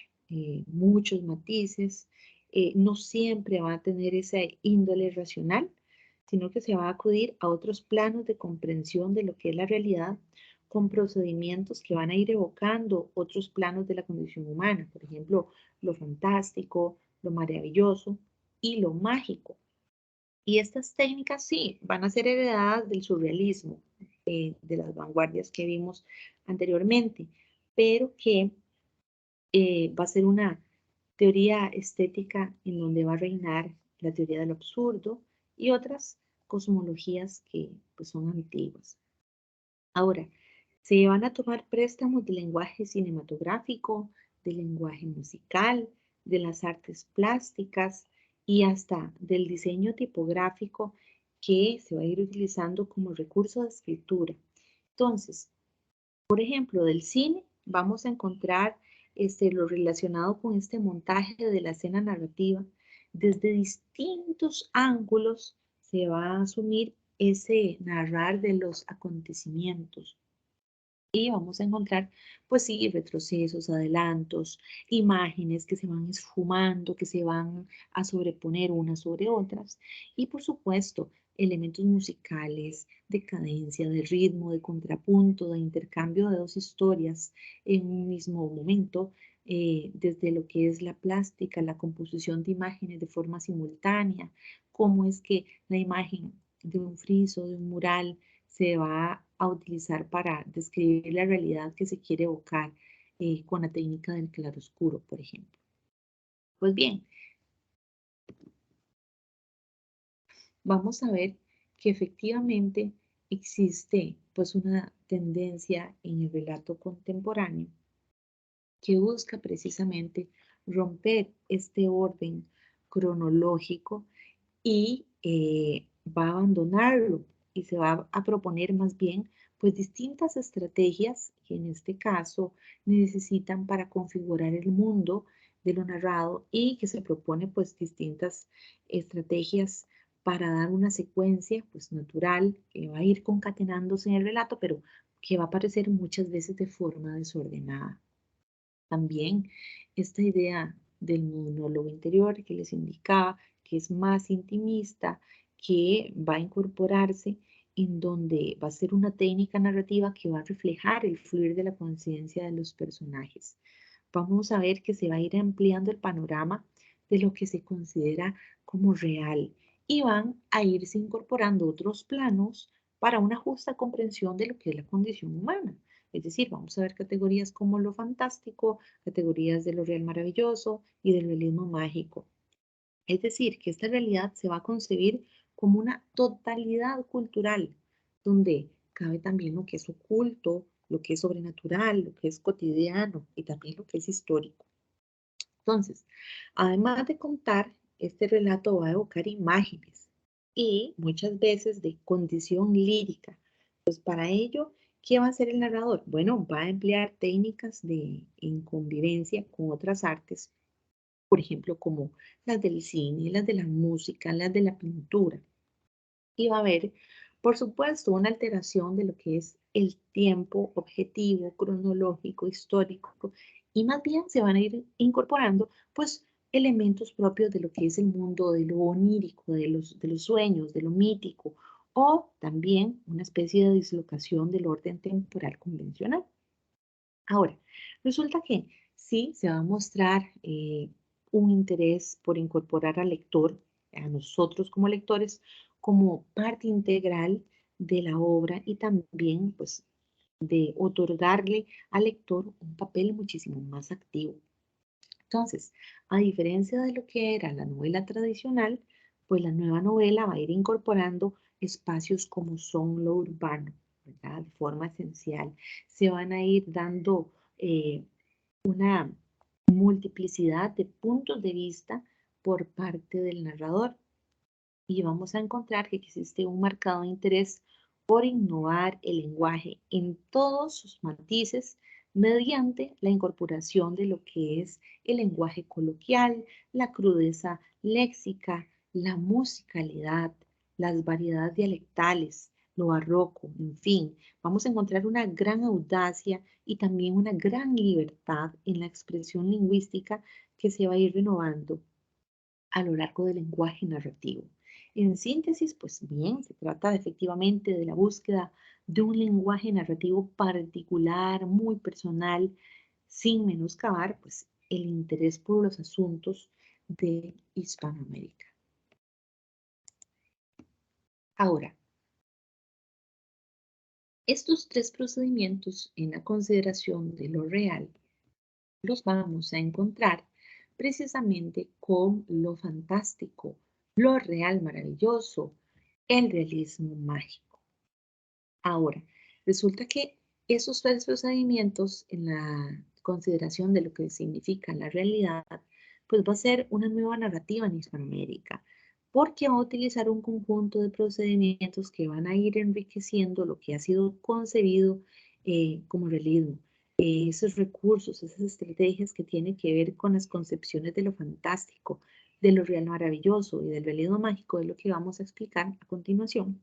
muchos matices, no siempre va a tener esa índole racional, sino que se va a acudir a otros planos de comprensión de lo que es la realidad con procedimientos que van a ir evocando otros planos de la condición humana, por ejemplo, lo fantástico, lo maravilloso y lo mágico. Y estas técnicas sí van a ser heredadas del surrealismo, de las vanguardias que vimos anteriormente, pero que va a ser una teoría estética en donde va a reinar la teoría del absurdo y otras cosmologías que pues, son antiguas. Ahora, se van a tomar préstamos del lenguaje cinematográfico, del lenguaje musical, de las artes plásticas y hasta del diseño tipográfico que se va a ir utilizando como recurso de escritura. Entonces, por ejemplo, del cine vamos a encontrar lo relacionado con este montaje de la escena narrativa. Desde distintos ángulos se va a asumir ese narrar de los acontecimientos. Y vamos a encontrar, pues sí, retrocesos, adelantos, imágenes que se van esfumando, que se van a sobreponer unas sobre otras. Y por supuesto, elementos musicales, de cadencia, de ritmo, de contrapunto, de intercambio de dos historias en un mismo momento, desde lo que es la plástica, la composición de imágenes de forma simultánea, cómo es que la imagen de un friso, de un mural, se va a utilizar para describir la realidad que se quiere evocar con la técnica del claroscuro, por ejemplo. Pues bien, vamos a ver que efectivamente existe pues una tendencia en el relato contemporáneo que busca precisamente romper este orden cronológico y va a abandonarlo y se va a proponer más bien pues distintas estrategias que en este caso necesitan para configurar el mundo de lo narrado y que se propone pues distintas estrategias para dar una secuencia pues natural que va a ir concatenándose en el relato, pero que va a aparecer muchas veces de forma desordenada. También esta idea del monólogo interior que les indicaba, que es más intimista, que va a incorporarse en donde va a ser una técnica narrativa que va a reflejar el fluir de la conciencia de los personajes. Vamos a ver que se va a ir ampliando el panorama de lo que se considera como real y van a irse incorporando otros planos para una justa comprensión de lo que es la condición humana. Es decir, vamos a ver categorías como lo fantástico, categorías de lo real maravilloso y del realismo mágico. Es decir, que esta realidad se va a concebir como una totalidad cultural, donde cabe también lo que es oculto, lo que es sobrenatural, lo que es cotidiano y también lo que es histórico. Entonces, además de contar, este relato va a evocar imágenes y muchas veces de condición lírica. Pues para ello, ¿qué va a hacer el narrador? Bueno, va a emplear técnicas en convivencia con otras artes, por ejemplo, como las del cine, las de la música, las de la pintura. Y va a haber, por supuesto, una alteración de lo que es el tiempo objetivo, cronológico, histórico, y más bien se van a ir incorporando, pues, elementos propios de lo que es el mundo de lo onírico, de los sueños, de lo mítico, o también una especie de dislocación del orden temporal convencional. Ahora, resulta que sí se va a mostrar un interés por incorporar al lector, a nosotros como lectores, como parte integral de la obra y también pues de otorgarle al lector un papel muchísimo más activo. Entonces, a diferencia de lo que era la novela tradicional, pues la nueva novela va a ir incorporando espacios como son lo urbano, ¿verdad? De forma esencial. Se van a ir dando una multiplicidad de puntos de vista por parte del narrador y vamos a encontrar que existe un marcado interés por innovar el lenguaje en todos sus matices mediante la incorporación de lo que es el lenguaje coloquial, la crudeza léxica, la musicalidad, las variedades dialectales, lo barroco, en fin, vamos a encontrar una gran audacia y también una gran libertad en la expresión lingüística que se va a ir renovando a lo largo del lenguaje narrativo. En síntesis, pues bien, se trata efectivamente de la búsqueda de un lenguaje narrativo particular, muy personal, sin menoscabar pues, el interés por los asuntos de Hispanoamérica. Ahora, estos tres procedimientos en la consideración de lo real los vamos a encontrar precisamente con lo fantástico, lo real maravilloso, el realismo mágico. Ahora, resulta que esos tres procedimientos en la consideración de lo que significa la realidad, pues va a ser una nueva narrativa en Hispanoamérica, porque va a utilizar un conjunto de procedimientos que van a ir enriqueciendo lo que ha sido concebido como realismo. Esos recursos, esas estrategias que tienen que ver con las concepciones de lo fantástico, de lo real maravilloso y del realismo mágico, es lo que vamos a explicar a continuación,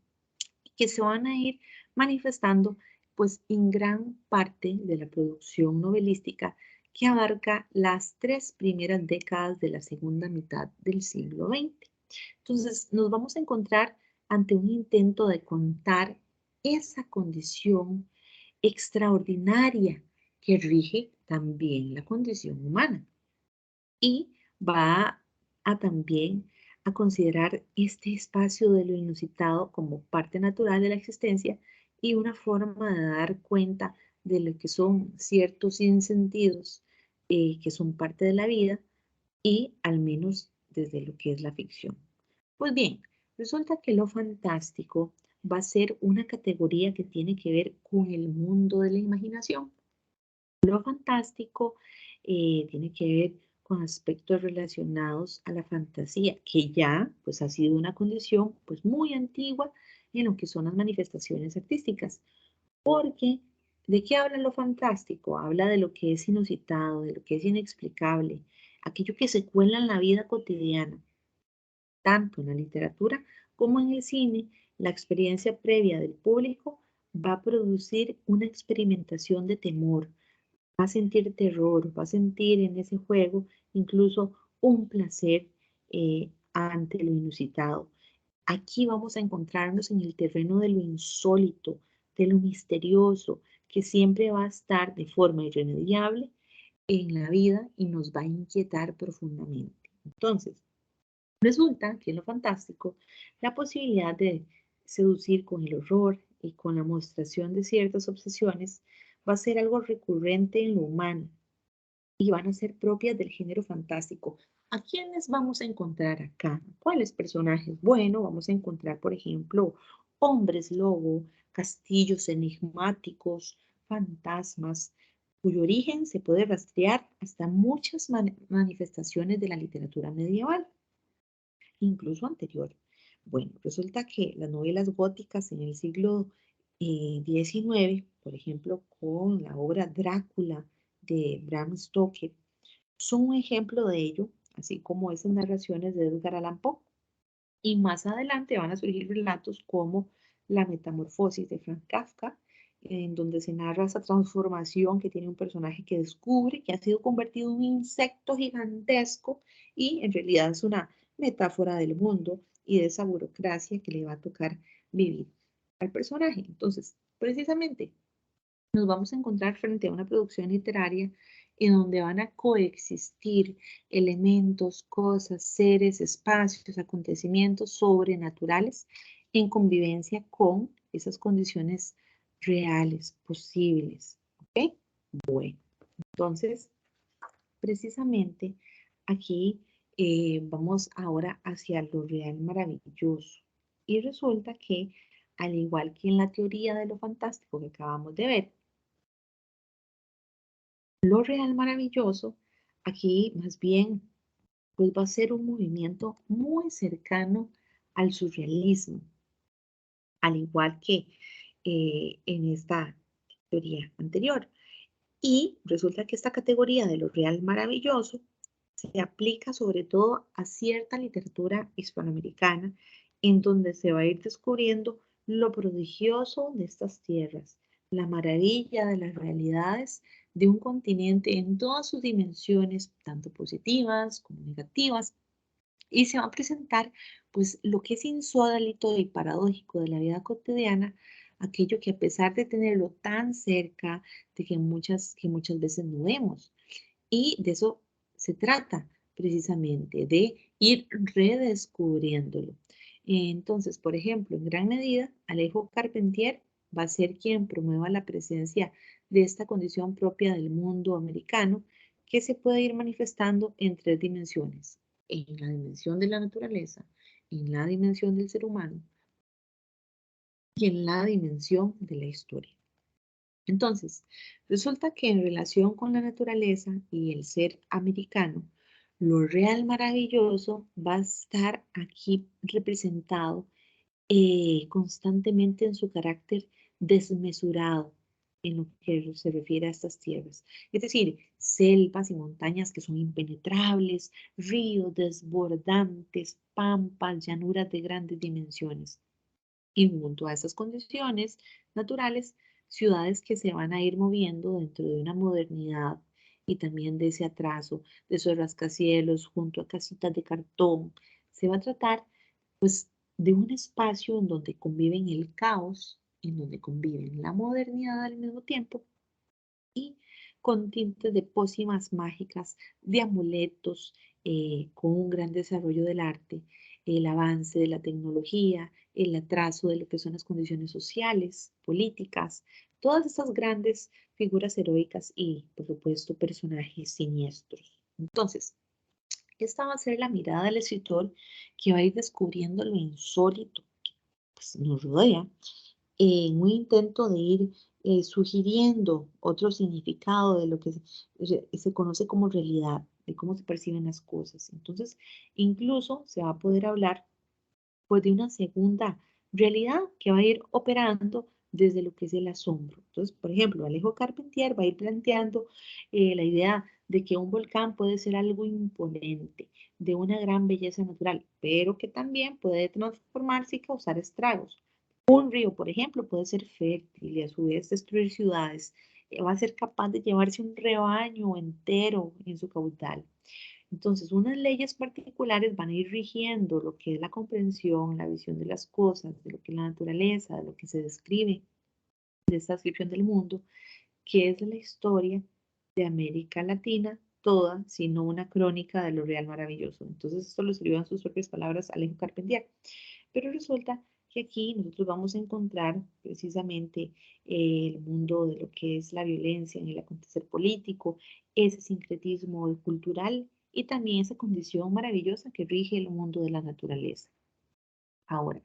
que se van a ir manifestando pues en gran parte de la producción novelística que abarca las tres primeras décadas de la segunda mitad del siglo XX. Entonces nos vamos a encontrar ante un intento de contar esa condición extraordinaria que rige también la condición humana y va a también a considerar este espacio de lo inusitado como parte natural de la existencia y una forma de dar cuenta de lo que son ciertos sinsentidos que son parte de la vida y al menos desde lo que es la ficción. Pues bien, resulta que lo fantástico va a ser una categoría que tiene que ver con el mundo de la imaginación. Lo fantástico tiene que ver con aspectos relacionados a la fantasía, que ya pues ha sido una condición pues muy antigua en lo que son las manifestaciones artísticas, porque ¿de qué habla lo fantástico? Habla de lo que es inusitado, de lo que es inexplicable, aquello que se cuela en la vida cotidiana, tanto en la literatura como en el cine. La experiencia previa del público va a producir una experimentación de temor, va a sentir terror, va a sentir en ese juego incluso un placer ante lo inusitado. Aquí vamos a encontrarnos en el terreno de lo insólito, de lo misterioso, que siempre va a estar de forma irremediable en la vida y nos va a inquietar profundamente. Entonces, resulta que en lo fantástico, la posibilidad de seducir con el horror y con la mostración de ciertas obsesiones va a ser algo recurrente en lo humano y van a ser propias del género fantástico. ¿A quiénes vamos a encontrar acá? ¿Cuáles personajes? Bueno, vamos a encontrar, por ejemplo, hombres lobo, castillos enigmáticos, fantasmas, cuyo origen se puede rastrear hasta muchas manifestaciones de la literatura medieval, incluso anterior. Bueno, resulta que las novelas góticas en el siglo XIX, por ejemplo, con la obra Drácula de Bram Stoker, son un ejemplo de ello, así como esas narraciones de Edgar Allan Poe. Y más adelante van a surgir relatos como La Metamorfosis de Franz Kafka, en donde se narra esa transformación que tiene un personaje que descubre que ha sido convertido en un insecto gigantesco y en realidad es una metáfora del mundo y de esa burocracia que le va a tocar vivir al personaje. Entonces, precisamente, nos vamos a encontrar frente a una producción literaria en donde van a coexistir elementos, cosas, seres, espacios, acontecimientos sobrenaturales en convivencia con esas condiciones reales, posibles. ¿Ok? Bueno, entonces, precisamente aquí vamos ahora hacia lo real maravilloso. Y resulta que, al igual que en la teoría de lo fantástico que acabamos de ver, lo real maravilloso, aquí más bien, pues va a ser un movimiento muy cercano al surrealismo, al igual que en esta teoría anterior. Y resulta que esta categoría de lo real maravilloso se aplica sobre todo a cierta literatura hispanoamericana en donde se va a ir descubriendo lo prodigioso de estas tierras, la maravilla de las realidades de un continente en todas sus dimensiones, tanto positivas como negativas, y se va a presentar pues lo que es insólito y paradójico de la vida cotidiana, aquello que a pesar de tenerlo tan cerca, de que muchas veces no vemos. Y de eso se trata precisamente, de ir redescubriéndolo. Entonces, por ejemplo, en gran medida, Alejo Carpentier va a ser quien promueva la presencia de esta condición propia del mundo americano que se puede ir manifestando en tres dimensiones: en la dimensión de la naturaleza, en la dimensión del ser humano y en la dimensión de la historia. Entonces, resulta que en relación con la naturaleza y el ser americano, lo real maravilloso va a estar aquí representado constantemente en su carácter desmesurado en lo que se refiere a estas tierras. Es decir, selvas y montañas que son impenetrables, ríos desbordantes, pampas, llanuras de grandes dimensiones. Y junto a esas condiciones naturales, ciudades que se van a ir moviendo dentro de una modernidad y también de ese atraso, de esos rascacielos junto a casitas de cartón. Se va a tratar pues de un espacio en donde conviven el caos, en donde conviven la modernidad al mismo tiempo y con tintes de pócimas mágicas, de amuletos, con un gran desarrollo del arte, el avance de la tecnología, el atraso de lo que son las condiciones sociales, políticas, todas estas grandes figuras heroicas y, por supuesto, personajes siniestros. Entonces, esta va a ser la mirada del escritor que va a ir descubriendo lo insólito que pues, nos rodea en un intento de ir sugiriendo otro significado de lo que se conoce como realidad, de cómo se perciben las cosas. Entonces, incluso se va a poder hablar pues, de una segunda realidad que va a ir operando desde lo que es el asombro. Entonces, por ejemplo, Alejo Carpentier va a ir planteando la idea de que un volcán puede ser algo imponente, de una gran belleza natural, pero que también puede transformarse y causar estragos. Un río, por ejemplo, puede ser fértil y a su vez destruir ciudades. Va a ser capaz de llevarse un rebaño entero en su caudal. Entonces, unas leyes particulares van a ir rigiendo lo que es la comprensión, la visión de las cosas, de lo que es la naturaleza, de lo que se describe, de esta descripción del mundo, que es la historia de América Latina, toda, sino una crónica de lo real maravilloso. Entonces, esto lo escribió en sus propias palabras Alejo Carpentier. Pero resulta que aquí nosotros vamos a encontrar precisamente el mundo de lo que es la violencia en el acontecer político, ese sincretismo cultural y también esa condición maravillosa que rige el mundo de la naturaleza. Ahora,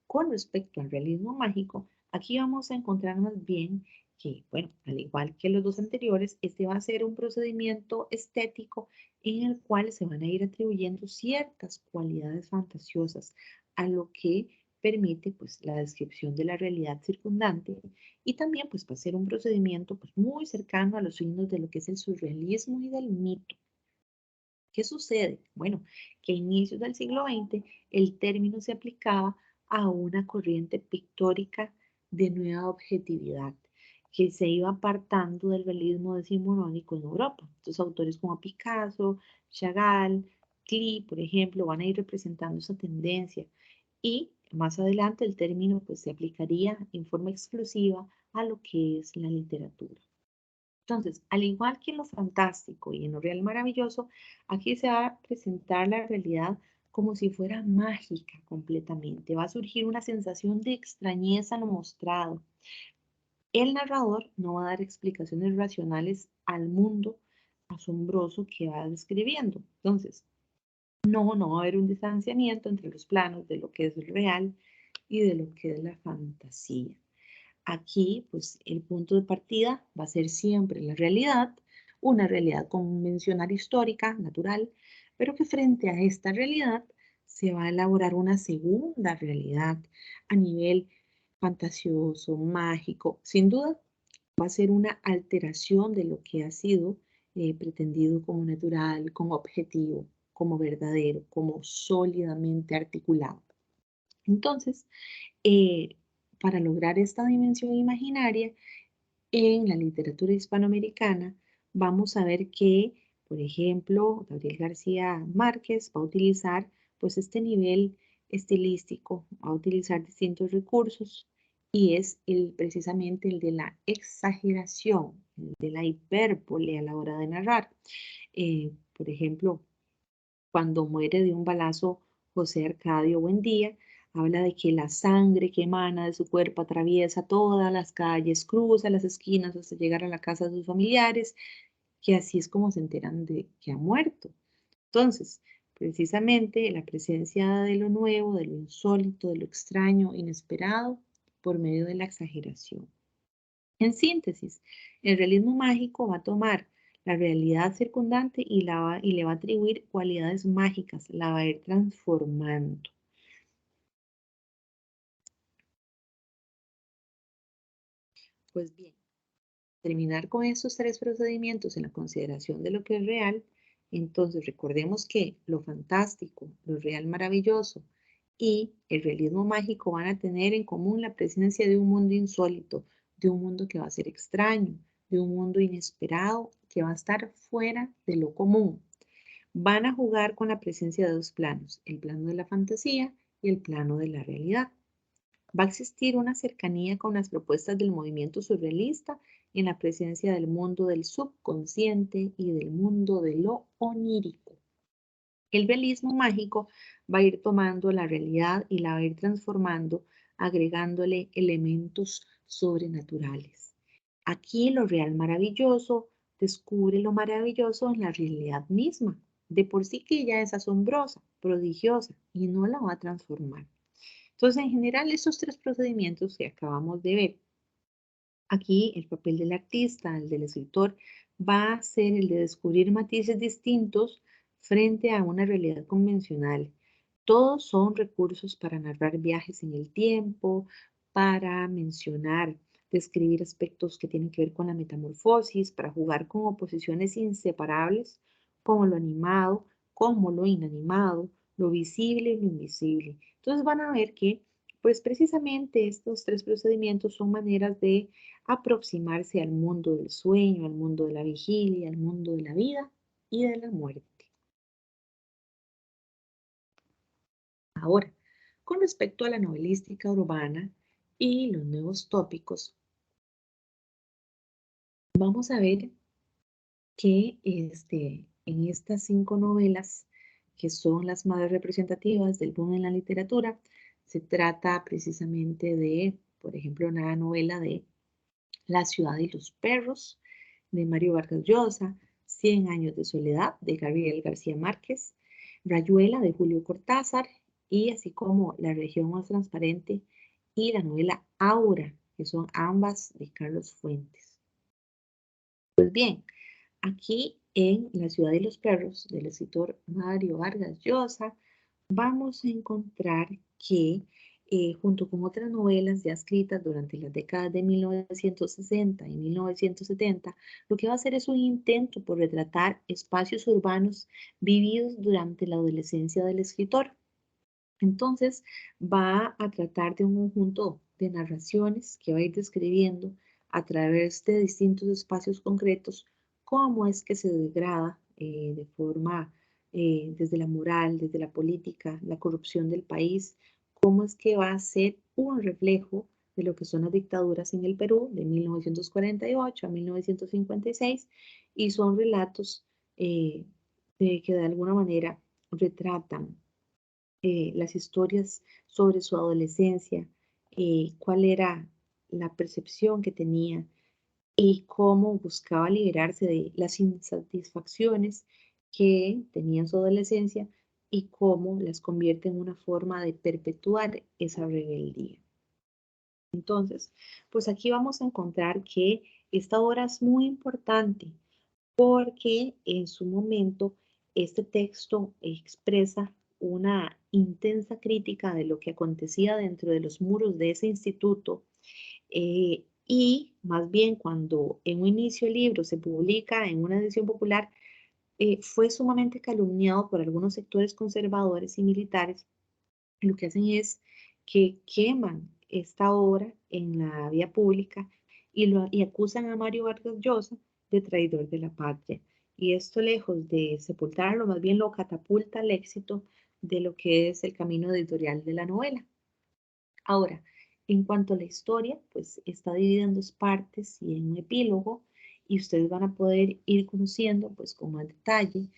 con respecto al realismo mágico, aquí vamos a encontrar más bien que, bueno, al igual que los dos anteriores, este va a ser un procedimiento estético en el cual se van a ir atribuyendo ciertas cualidades fantasiosas a lo que permite pues la descripción de la realidad circundante y también pues va a ser un procedimiento pues muy cercano a los signos de lo que es el surrealismo y del mito. ¿Qué sucede? Bueno, que a inicios del siglo XX el término se aplicaba a una corriente pictórica de nueva objetividad que se iba apartando del realismo decimonónico en Europa. Entonces, autores como Picasso, Chagall, Klee, por ejemplo, van a ir representando esa tendencia y más adelante el término pues, se aplicaría en forma exclusiva a lo que es la literatura. Entonces, al igual que en lo fantástico y en lo real maravilloso, aquí se va a presentar la realidad como si fuera mágica completamente. Va a surgir una sensación de extrañeza en lo mostrado. El narrador no va a dar explicaciones racionales al mundo asombroso que va describiendo. Entonces, no va a haber un distanciamiento entre los planos de lo que es real y de lo que es la fantasía. Aquí, pues, el punto de partida va a ser siempre la realidad, una realidad convencional histórica, natural, pero que frente a esta realidad se va a elaborar una segunda realidad a nivel fantasioso, mágico. Sin duda, va a ser una alteración de lo que ha sido pretendido como natural, como objetivo, como verdadero, como sólidamente articulado. Entonces, para lograr esta dimensión imaginaria, en la literatura hispanoamericana, vamos a ver que, por ejemplo, Gabriel García Márquez va a utilizar pues este nivel estilístico, va a utilizar distintos recursos y es precisamente el de la exageración, el de la hipérbole a la hora de narrar. Por ejemplo, cuando muere de un balazo José Arcadio Buendía, habla de que la sangre que emana de su cuerpo atraviesa todas las calles, cruza las esquinas hasta llegar a la casa de sus familiares, que así es como se enteran de que ha muerto. Entonces, precisamente la presencia de lo nuevo, de lo insólito, de lo extraño, inesperado, por medio de la exageración. En síntesis, el realismo mágico va a tomar la realidad circundante y le va a atribuir cualidades mágicas, la va a ir transformando. Pues bien, terminar con estos tres procedimientos en la consideración de lo que es real, entonces recordemos que lo fantástico, lo real maravilloso y el realismo mágico van a tener en común la presencia de un mundo insólito, de un mundo que va a ser extraño, de un mundo inesperado que va a estar fuera de lo común. Van a jugar con la presencia de dos planos, el plano de la fantasía y el plano de la realidad. Va a existir una cercanía con las propuestas del movimiento surrealista en la presencia del mundo del subconsciente y del mundo de lo onírico. El realismo mágico va a ir tomando la realidad y la va a ir transformando, agregándole elementos sobrenaturales. Aquí lo real maravilloso descubre lo maravilloso en la realidad misma. De por sí que ya es asombrosa, prodigiosa y no la va a transformar. Entonces, en general, estos tres procedimientos que acabamos de ver, aquí el papel del artista, el del escritor, va a ser el de descubrir matices distintos frente a una realidad convencional. Todos son recursos para narrar viajes en el tiempo, para mencionar, describir aspectos que tienen que ver con la metamorfosis, para jugar con oposiciones inseparables, como lo animado, como lo inanimado, lo visible y lo invisible. Entonces van a ver que, pues precisamente estos tres procedimientos son maneras de aproximarse al mundo del sueño, al mundo de la vigilia, al mundo de la vida y de la muerte. Ahora, con respecto a la novelística urbana y los nuevos tópicos, vamos a ver que en estas 5 novelas, que son las más representativas del boom en la literatura, se trata precisamente de, por ejemplo, una novela de La ciudad y los perros, de Mario Vargas Llosa, 100 años de soledad, de Gabriel García Márquez, Rayuela, de Julio Cortázar, y así como La región más transparente y la novela Aura, que son ambas de Carlos Fuentes. Pues bien, aquí en La ciudad y los perros, del escritor Mario Vargas Llosa, vamos a encontrar que junto con otras novelas ya escritas durante las décadas de 1960 y 1970, lo que va a hacer es un intento por retratar espacios urbanos vividos durante la adolescencia del escritor. Entonces, va a tratar de un conjunto de narraciones que va a ir describiendo a través de distintos espacios concretos cómo es que se degrada de forma desde la moral, desde la política, la corrupción del país, cómo es que va a ser un reflejo de lo que son las dictaduras en el Perú de 1948 a 1956 y son relatos que de alguna manera retratan las historias sobre su adolescencia, cuál era la percepción que tenía y cómo buscaba liberarse de las insatisfacciones que tenía en su adolescencia y cómo las convierte en una forma de perpetuar esa rebeldía. Entonces, pues aquí vamos a encontrar que esta obra es muy importante porque en su momento este texto expresa una intensa crítica de lo que acontecía dentro de los muros de ese instituto y más bien cuando en un inicio el libro se publica en una edición popular, fue sumamente calumniado por algunos sectores conservadores y militares. Lo que hacen es que queman esta obra en la vía pública y acusan a Mario Vargas Llosa de traidor de la patria. Y esto, lejos de sepultarlo, más bien lo catapulta al éxito de lo que es el camino editorial de la novela. Ahora, en cuanto a la historia, pues está dividida en dos partes y en un epílogo, y ustedes van a poder ir conociendo pues con más detalle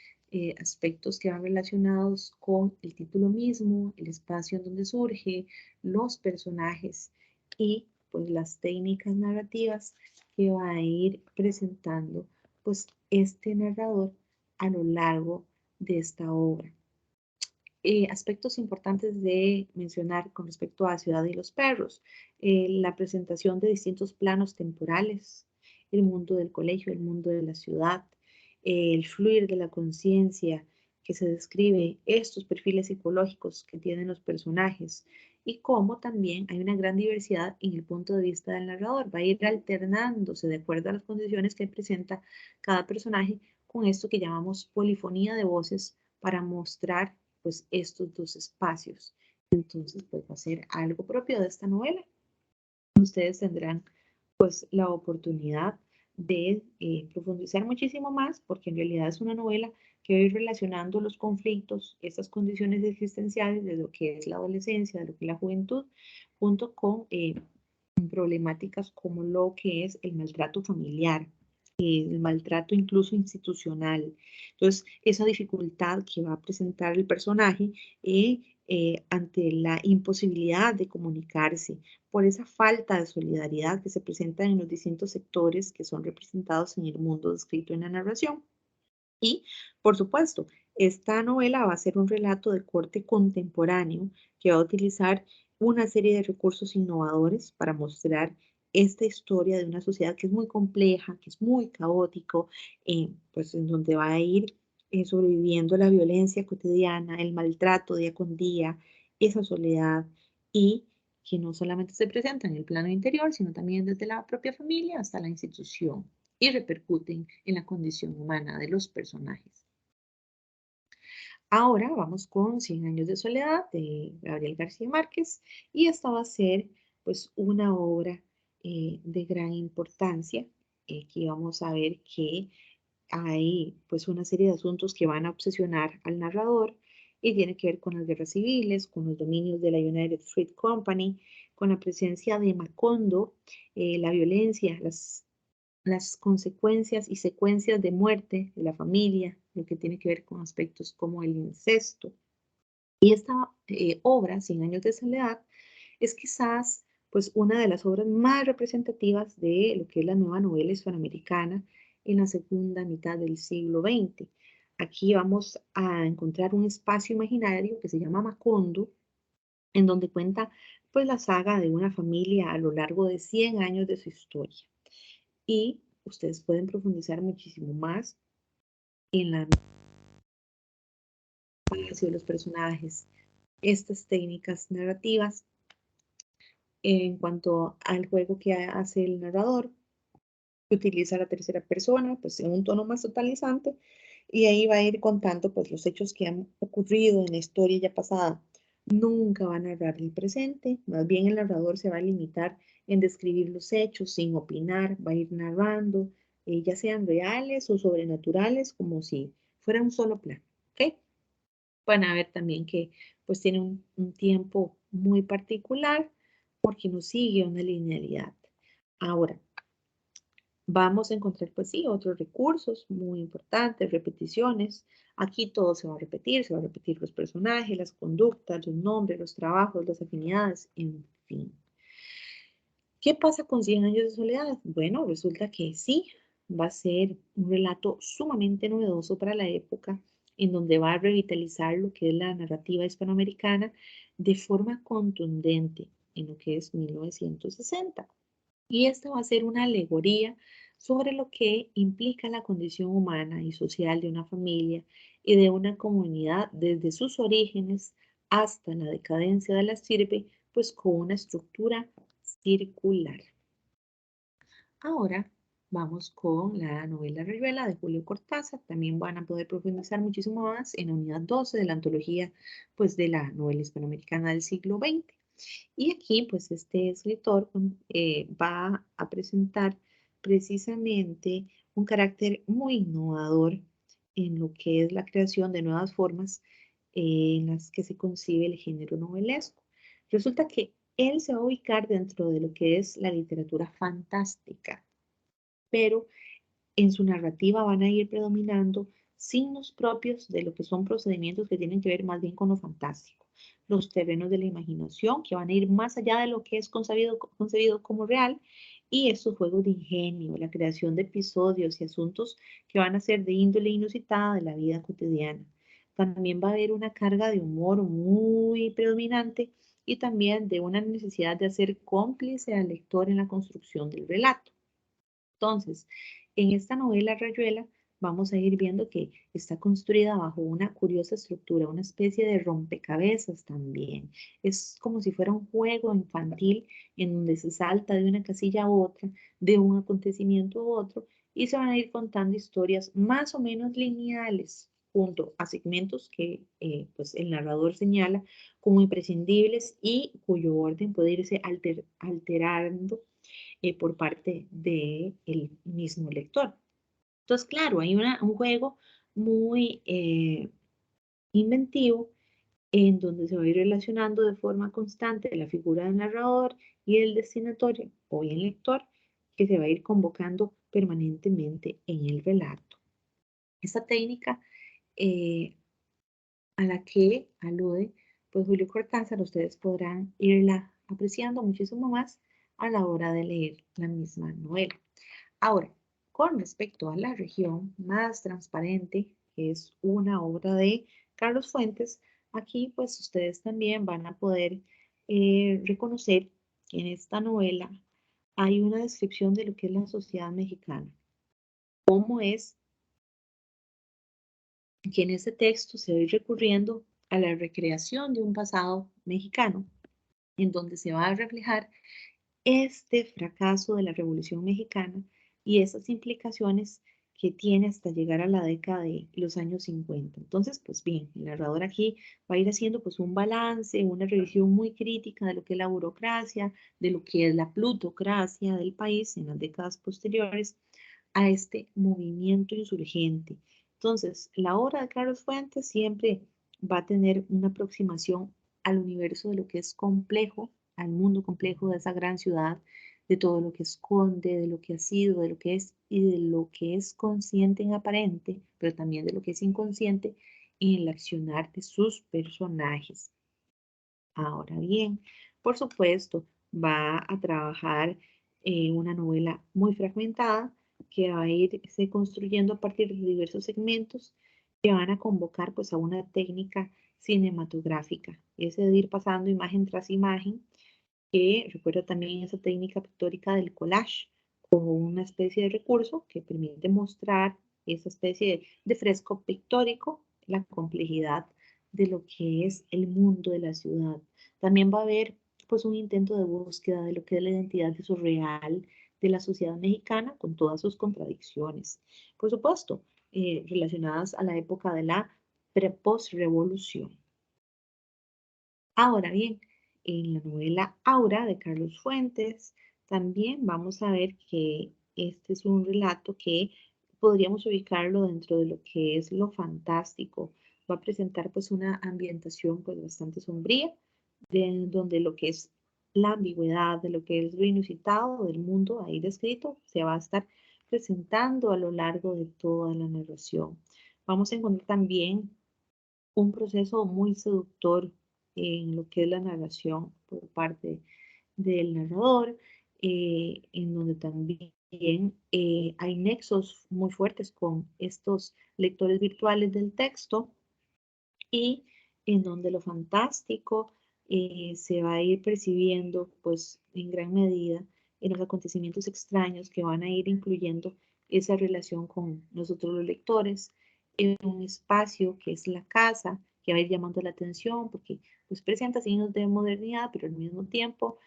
aspectos que van relacionados con el título mismo, el espacio en donde surge, los personajes y pues las técnicas narrativas que va a ir presentando pues este narrador a lo largo de esta obra. Aspectos importantes de mencionar con respecto a la ciudad y los perros, la presentación de distintos planos temporales, el mundo del colegio, el mundo de la ciudad, el fluir de la conciencia que se describe, estos perfiles psicológicos que tienen los personajes y cómo también hay una gran diversidad en el punto de vista del narrador. Va a ir alternándose de acuerdo a las condiciones que presenta cada personaje con esto que llamamos polifonía de voces para mostrar pues estos dos espacios. Entonces, pues va a ser algo propio de esta novela. Ustedes tendrán pues la oportunidad de profundizar muchísimo más, porque en realidad es una novela que va a ir relacionando los conflictos, estas condiciones existenciales de lo que es la adolescencia, de lo que es la juventud, junto con problemáticas como lo que es el maltrato familiar, el maltrato incluso institucional. Entonces, esa dificultad que va a presentar el personaje ante la imposibilidad de comunicarse, por esa falta de solidaridad que se presenta en los distintos sectores que son representados en el mundo descrito en la narración. Y, por supuesto, esta novela va a ser un relato de corte contemporáneo que va a utilizar una serie de recursos innovadores para mostrar esta historia de una sociedad que es muy compleja, que es muy caótico, pues en donde va a ir sobreviviendo la violencia cotidiana, el maltrato día con día, esa soledad y que no solamente se presenta en el plano interior, sino también desde la propia familia hasta la institución y repercuten en la condición humana de los personajes. Ahora vamos con 100 años de soledad de Gabriel García Márquez y esta va a ser pues una obra de gran importancia. Aquí vamos a ver que hay pues una serie de asuntos que van a obsesionar al narrador y tiene que ver con las guerras civiles, con los dominios de la United Fruit Company, con la presencia de Macondo, la violencia, las consecuencias y secuencias de muerte de la familia, lo que tiene que ver con aspectos como el incesto. Y esta obra, 100 años de soledad, es quizás pues una de las obras más representativas de lo que es la nueva novela hispanoamericana en la segunda mitad del siglo XX. Aquí vamos a encontrar un espacio imaginario que se llama Macondo, en donde cuenta pues la saga de una familia a lo largo de 100 años de su historia. Y ustedes pueden profundizar muchísimo más en la de los personajes, estas técnicas narrativas en cuanto al juego que hace el narrador, que utiliza la tercera persona, pues en un tono más totalizante, y ahí va a ir contando pues los hechos que han ocurrido en la historia ya pasada. Nunca va a narrar el presente, más bien el narrador se va a limitar en describir los hechos sin opinar, va a ir narrando, ya sean reales o sobrenaturales, como si fuera un solo plan, ¿ok? Van a ver también que pues tiene un tiempo muy particular porque no sigue una linealidad. Ahora, vamos a encontrar pues sí otros recursos muy importantes, repeticiones. Aquí todo se va a repetir los personajes, las conductas, los nombres, los trabajos, las afinidades, en fin. ¿Qué pasa con 100 años de soledad? Bueno, resulta que sí, va a ser un relato sumamente novedoso para la época, en donde va a revitalizar lo que es la narrativa hispanoamericana de forma contundente en lo que es 1960. Y esta va a ser una alegoría sobre lo que implica la condición humana y social de una familia y de una comunidad desde sus orígenes hasta la decadencia de la sirve, pues con una estructura circular. Ahora vamos con la novela Rayuela de Julio Cortázar. También van a poder profundizar muchísimo más en la unidad 12 de la antología pues, de la novela hispanoamericana del siglo XX. Y aquí, pues, este escritor va a presentar precisamente un carácter muy innovador en lo que es la creación de nuevas formas en las que se concibe el género novelesco. Resulta que él se va a ubicar dentro de lo que es la literatura fantástica, pero en su narrativa van a ir predominando signos propios de lo que son procedimientos que tienen que ver más bien con lo fantástico, los terrenos de la imaginación que van a ir más allá de lo que es concebido como real y estos juegos de ingenio, la creación de episodios y asuntos que van a ser de índole inusitada de la vida cotidiana. También va a haber una carga de humor muy predominante y también de una necesidad de hacer cómplice al lector en la construcción del relato. Entonces, en esta novela Rayuela vamos a ir viendo que está construida bajo una curiosa estructura, una especie de rompecabezas también. Es como si fuera un juego infantil en donde se salta de una casilla a otra, de un acontecimiento a otro, y se van a ir contando historias más o menos lineales junto a segmentos que pues el narrador señala como imprescindibles y cuyo orden puede irse alterando por parte del mismo lector. Entonces, claro, hay un juego muy inventivo en donde se va a ir relacionando de forma constante la figura del narrador y el destinatario o el lector que se va a ir convocando permanentemente en el relato. Esta técnica eh, a la que alude pues Julio Cortázar, ustedes podrán irla apreciando muchísimo más a la hora de leer la misma novela. Ahora, con respecto a la región más transparente, que es una obra de Carlos Fuentes, aquí pues ustedes también van a poder reconocer que en esta novela hay una descripción de lo que es la sociedad mexicana, cómo es que en este texto se va a ir recurriendo a la recreación de un pasado mexicano, en donde se va a reflejar este fracaso de la Revolución Mexicana y esas implicaciones que tiene hasta llegar a la década de los años 50. Entonces, pues bien, el narrador aquí va a ir haciendo pues un balance, una revisión muy crítica de lo que es la burocracia, de lo que es la plutocracia del país en las décadas posteriores a este movimiento insurgente. Entonces, la obra de Carlos Fuentes siempre va a tener una aproximación al universo de lo que es complejo, al mundo complejo de esa gran ciudad, de todo lo que esconde, de lo que ha sido, de lo que es y de lo que es consciente en aparente, pero también de lo que es inconsciente en el accionar de sus personajes. Ahora bien, por supuesto, va a trabajar una novela muy fragmentada que va a irse construyendo a partir de diversos segmentos que van a convocar pues a una técnica cinematográfica, es de ir pasando imagen tras imagen, que recuerda también esa técnica pictórica del collage como una especie de recurso que permite mostrar esa especie de fresco pictórico, la complejidad de lo que es el mundo de la ciudad. También va a haber pues un intento de búsqueda de lo que es la identidad de su real de la sociedad mexicana con todas sus contradicciones. Por supuesto, relacionadas a la época de la post-revolución. Ahora bien, en la novela Aura de Carlos Fuentes, también vamos a ver que este es un relato que podríamos ubicarlo dentro de lo que es lo fantástico. Va a presentar pues una ambientación pues bastante sombría, donde lo que es la ambigüedad, de lo que es lo inusitado del mundo ahí descrito, se va a estar presentando a lo largo de toda la narración. Vamos a encontrar también un proceso muy seductor en lo que es la narración por parte del narrador, en donde también hay nexos muy fuertes con estos lectores virtuales del texto y en donde lo fantástico se va a ir percibiendo pues en gran medida en los acontecimientos extraños que van a ir incluyendo esa relación con nosotros los lectores en un espacio que es la casa, que va a ir llamando la atención porque pues presenta signos de modernidad, pero al mismo tiempo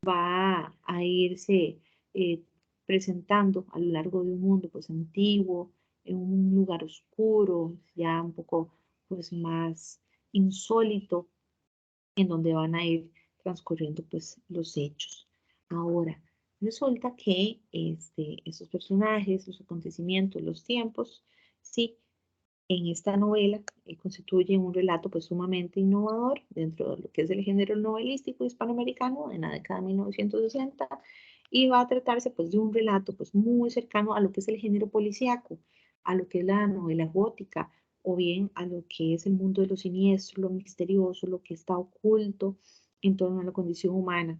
va a irse eh, presentando a lo largo de un mundo pues antiguo, en un lugar oscuro, ya un poco pues más insólito, en donde van a ir transcurriendo pues los hechos. Ahora, resulta que estos personajes, los acontecimientos, los tiempos, sí, en esta novela constituye un relato pues sumamente innovador dentro de lo que es el género novelístico hispanoamericano en la década de 1960 y va a tratarse pues de un relato pues muy cercano a lo que es el género policíaco, a lo que es la novela gótica o bien a lo que es el mundo de lo siniestro, lo misterioso, lo que está oculto en torno a la condición humana.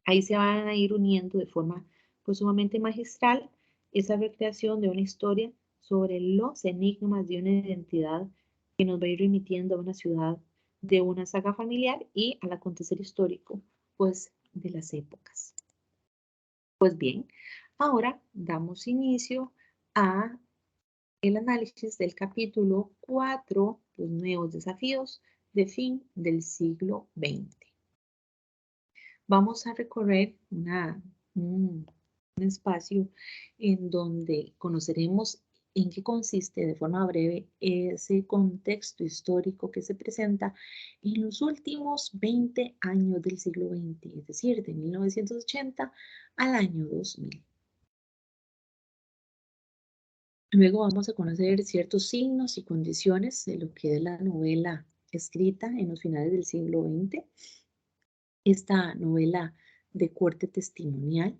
Ahí se van a ir uniendo de forma pues sumamente magistral esa recreación de una historia sobre los enigmas de una identidad que nos va a ir remitiendo a una ciudad de una saga familiar y al acontecer histórico pues de las épocas. Pues bien, ahora damos inicio a el análisis del capítulo 4, los nuevos desafíos de fin del siglo XX. Vamos a recorrer un espacio en donde conoceremos en qué consiste de forma breve ese contexto histórico que se presenta en los últimos 20 años del siglo XX, es decir, de 1980 al año 2000. Luego vamos a conocer ciertos signos y condiciones de lo que es la novela escrita en los finales del siglo XX. Esta novela de corte testimonial,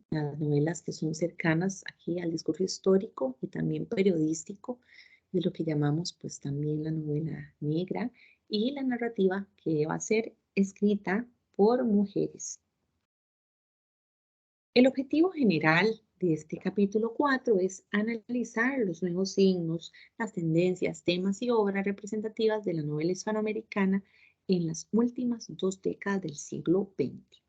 las novelas que son cercanas aquí al discurso histórico y también periodístico, de lo que llamamos pues también la novela negra y la narrativa que va a ser escrita por mujeres. El objetivo general de este capítulo 4 es analizar los nuevos signos, las tendencias, temas y obras representativas de la novela hispanoamericana en las últimas 2 décadas del siglo XX.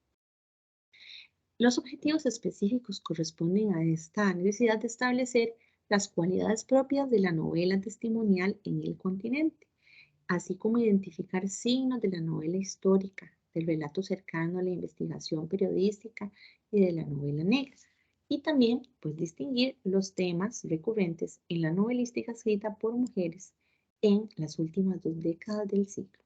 Los objetivos específicos corresponden a esta necesidad de establecer las cualidades propias de la novela testimonial en el continente, así como identificar signos de la novela histórica, del relato cercano a la investigación periodística y de la novela negra, y también pues distinguir los temas recurrentes en la novelística escrita por mujeres en las últimas 2 décadas del siglo.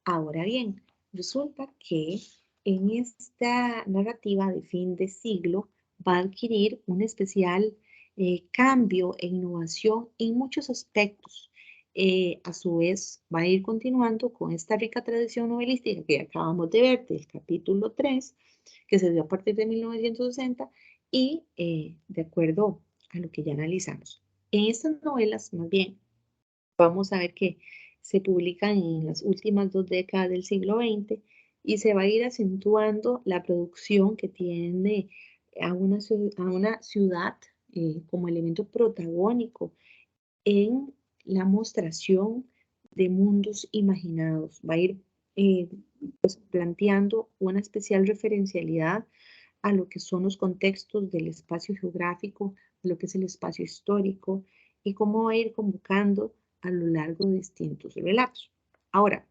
Ahora bien, resulta que en esta narrativa de fin de siglo va a adquirir un especial cambio e innovación en muchos aspectos. A su vez, va a ir continuando con esta rica tradición novelística que acabamos de ver del capítulo 3, que se dio a partir de 1960 y de acuerdo a lo que ya analizamos. En estas novelas, más bien, vamos a ver que se publican en las últimas 2 décadas del siglo XX y se va a ir acentuando la producción que tiene a una ciudad como elemento protagónico en la mostración de mundos imaginados. Va a ir pues, planteando una especial referencialidad a lo que son los contextos del espacio geográfico, de lo que es el espacio histórico y cómo va a ir convocando a lo largo de distintos relatos. Ahora,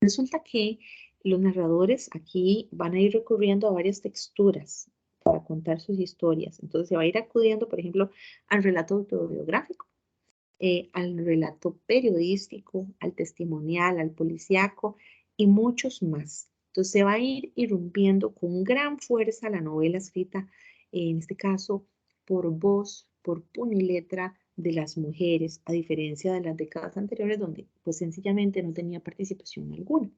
resulta que los narradores aquí van a ir recurriendo a varias texturas para contar sus historias. Entonces se va a ir acudiendo, por ejemplo, al relato autobiográfico, al relato periodístico, al testimonial, al policíaco y muchos más. Entonces se va a ir irrumpiendo con gran fuerza la novela escrita, en este caso, por voz, por puño y letra de las mujeres, a diferencia de las décadas anteriores donde pues sencillamente no tenía participación alguna.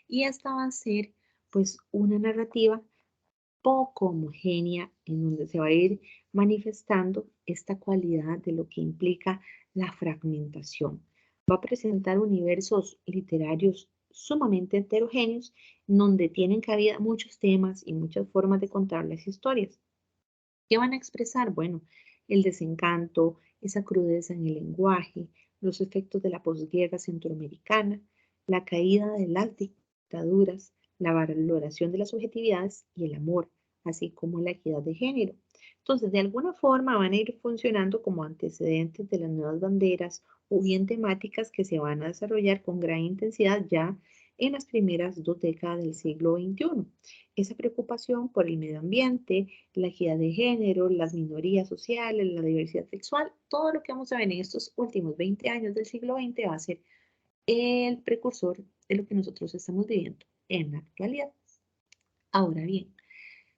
Y esta va a ser pues una narrativa poco homogénea en donde se va a ir manifestando esta cualidad de lo que implica la fragmentación. Va a presentar universos literarios sumamente heterogéneos donde tienen cabida muchos temas y muchas formas de contar las historias. ¿Qué van a expresar? Bueno, el desencanto, esa crudeza en el lenguaje, los efectos de la posguerra centroamericana, la caída de las dictaduras, la valoración de las subjetividades y el amor, así como la equidad de género. Entonces, de alguna forma van a ir funcionando como antecedentes de las nuevas banderas o bien temáticas que se van a desarrollar con gran intensidad ya en las primeras 2 décadas del siglo XXI. Esa preocupación por el medio ambiente, la equidad de género, las minorías sociales, la diversidad sexual, todo lo que vamos a ver en estos últimos 20 años del siglo XX va a ser el precursor de lo que nosotros estamos viviendo en la actualidad. Ahora bien,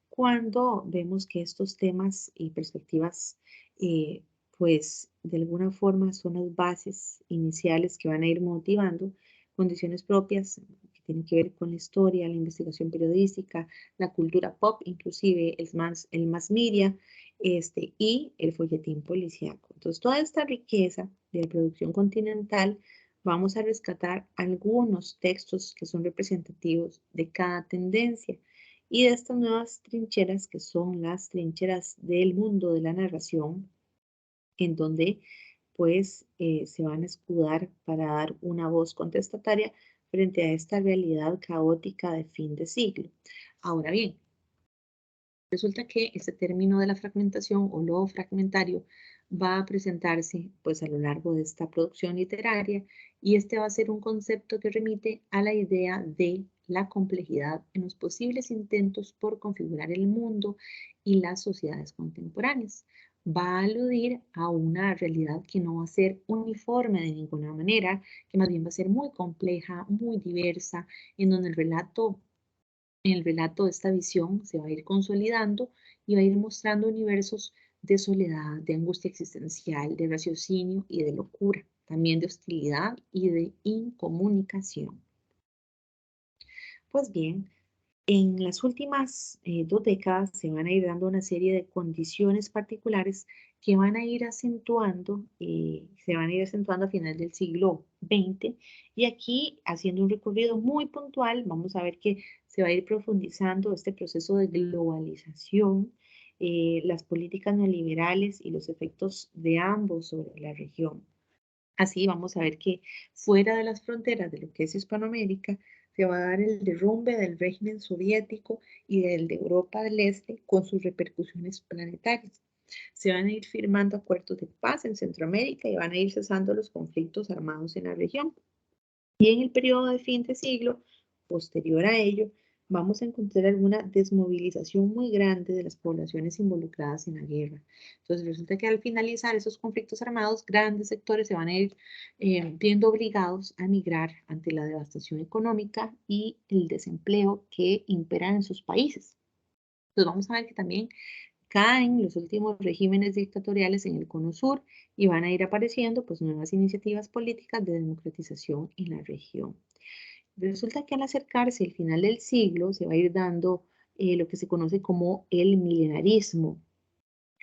cuando vemos que estos temas y perspectivas, pues de alguna forma son las bases iniciales que van a ir motivando condiciones propias que tienen que ver con la historia, la investigación periodística, la cultura pop, inclusive el mass media, y el folletín policíaco. Entonces, toda esta riqueza de la producción continental, vamos a rescatar algunos textos que son representativos de cada tendencia y de estas nuevas trincheras que son las trincheras del mundo de la narración, en donde pues se van a escudar para dar una voz contestataria frente a esta realidad caótica de fin de siglo. Ahora bien, resulta que este término de la fragmentación o lo fragmentario va a presentarse pues a lo largo de esta producción literaria y este va a ser un concepto que remite a la idea de la complejidad en los posibles intentos por configurar el mundo y las sociedades contemporáneas. Va a aludir a una realidad que no va a ser uniforme de ninguna manera, que más bien va a ser muy compleja, muy diversa, en donde en el relato de esta visión se va a ir consolidando y va a ir mostrando universos de soledad, de angustia existencial, de raciocinio y de locura, también de hostilidad y de incomunicación. Pues bien, en las últimas 2 décadas se van a ir dando una serie de condiciones particulares que van a ir acentuando, se van a ir acentuando a final del siglo XX. Y aquí, haciendo un recorrido muy puntual, vamos a ver que se va a ir profundizando este proceso de globalización, las políticas neoliberales y los efectos de ambos sobre la región. Así vamos a ver que fuera de las fronteras de lo que es Hispanoamérica, se va a dar el derrumbe del régimen soviético y del de Europa del Este con sus repercusiones planetarias. Se van a ir firmando acuerdos de paz en Centroamérica y van a ir cesando los conflictos armados en la región. Y en el periodo de fin de siglo, posterior a ello, vamos a encontrar alguna desmovilización muy grande de las poblaciones involucradas en la guerra. Entonces resulta que al finalizar esos conflictos armados, grandes sectores se van a ir viendo obligados a migrar ante la devastación económica y el desempleo que imperan en sus países. Entonces vamos a ver que también caen los últimos regímenes dictatoriales en el Cono Sur y van a ir apareciendo pues nuevas iniciativas políticas de democratización en la región. Resulta que al acercarse el final del siglo se va a ir dando lo que se conoce como el milenarismo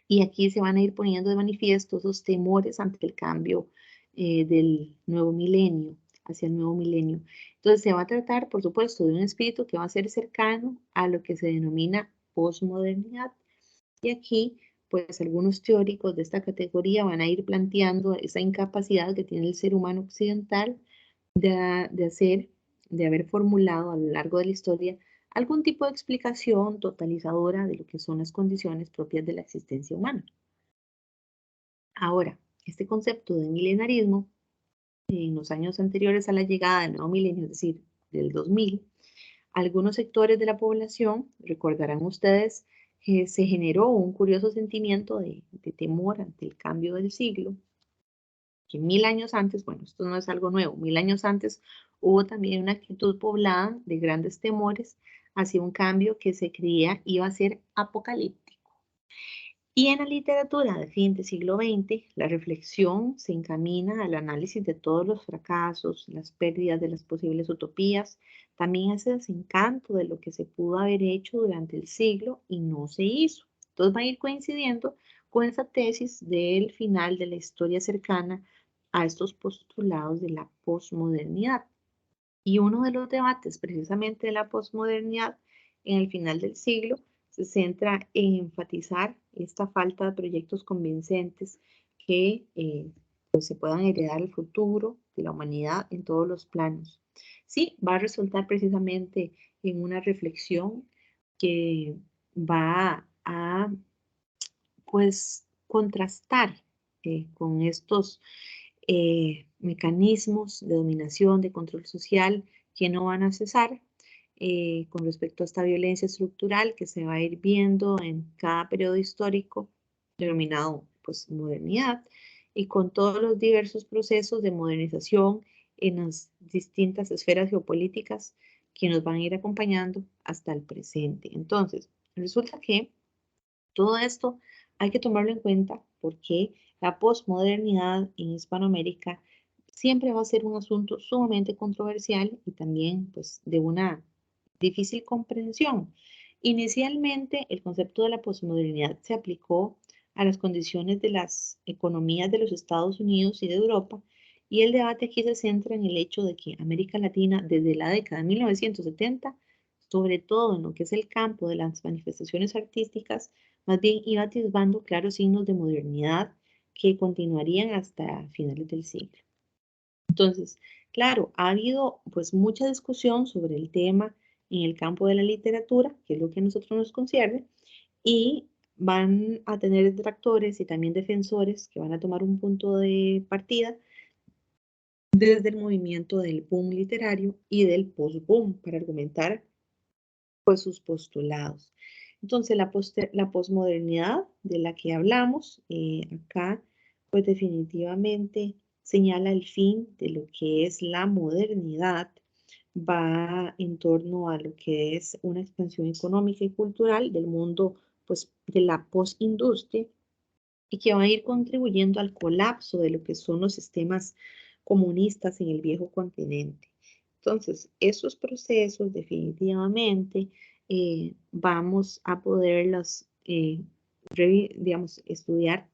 y aquí se van a ir poniendo de manifiesto esos temores ante el cambio del nuevo milenio, hacia el nuevo milenio. Entonces se va a tratar, por supuesto, de un espíritu que va a ser cercano a lo que se denomina posmodernidad. Y aquí, pues algunos teóricos de esta categoría van a ir planteando esa incapacidad que tiene el ser humano occidental de hacer, de haber formulado a lo largo de la historia algún tipo de explicación totalizadora de lo que son las condiciones propias de la existencia humana. Ahora, este concepto de milenarismo, en los años anteriores a la llegada del nuevo milenio, es decir, del 2000, algunos sectores de la población, recordarán ustedes, que se generó un curioso sentimiento de temor ante el cambio del siglo, que 1000 años antes, bueno, esto no es algo nuevo, 1000 años antes hubo también una actitud poblada de grandes temores hacia un cambio que se creía iba a ser apocalíptico. Y en la literatura de fin del siglo XX, la reflexión se encamina al análisis de todos los fracasos, las pérdidas de las posibles utopías, también ese desencanto de lo que se pudo haber hecho durante el siglo y no se hizo. Entonces va a ir coincidiendo con esa tesis del final de la historia cercana a estos postulados de la posmodernidad. Y uno de los debates precisamente de la posmodernidad en el final del siglo se centra en enfatizar esta falta de proyectos convincentes que pues se puedan heredar el futuro de la humanidad en todos los planos. Sí, va a resultar precisamente en una reflexión que va a pues contrastar con estos mecanismos de dominación, de control social que no van a cesar con respecto a esta violencia estructural que se va a ir viendo en cada periodo histórico denominado pues modernidad y con todos los diversos procesos de modernización en las distintas esferas geopolíticas que nos van a ir acompañando hasta el presente. Entonces, resulta que todo esto hay que tomarlo en cuenta porque la posmodernidad en Hispanoamérica siempre va a ser un asunto sumamente controversial y también pues de una difícil comprensión. Inicialmente, el concepto de la posmodernidad se aplicó a las condiciones de las economías de los Estados Unidos y de Europa, y el debate aquí se centra en el hecho de que América Latina, desde la década de 1970, sobre todo en lo que es el campo de las manifestaciones artísticas, más bien iba atisbando claros signos de modernidad que continuarían hasta finales del siglo. Entonces, claro, ha habido pues mucha discusión sobre el tema en el campo de la literatura, que es lo que a nosotros nos concierne, y van a tener detractores y también defensores que van a tomar un punto de partida desde el movimiento del boom literario y del post-boom para argumentar pues sus postulados. Entonces, la posmodernidad de la que hablamos acá, pues definitivamente señala el fin de lo que es la modernidad, va en torno a lo que es una expansión económica y cultural del mundo, pues de la postindustria, y que va a ir contribuyendo al colapso de lo que son los sistemas comunistas en el viejo continente. Entonces, esos procesos definitivamente vamos a poderlos, digamos, estudiar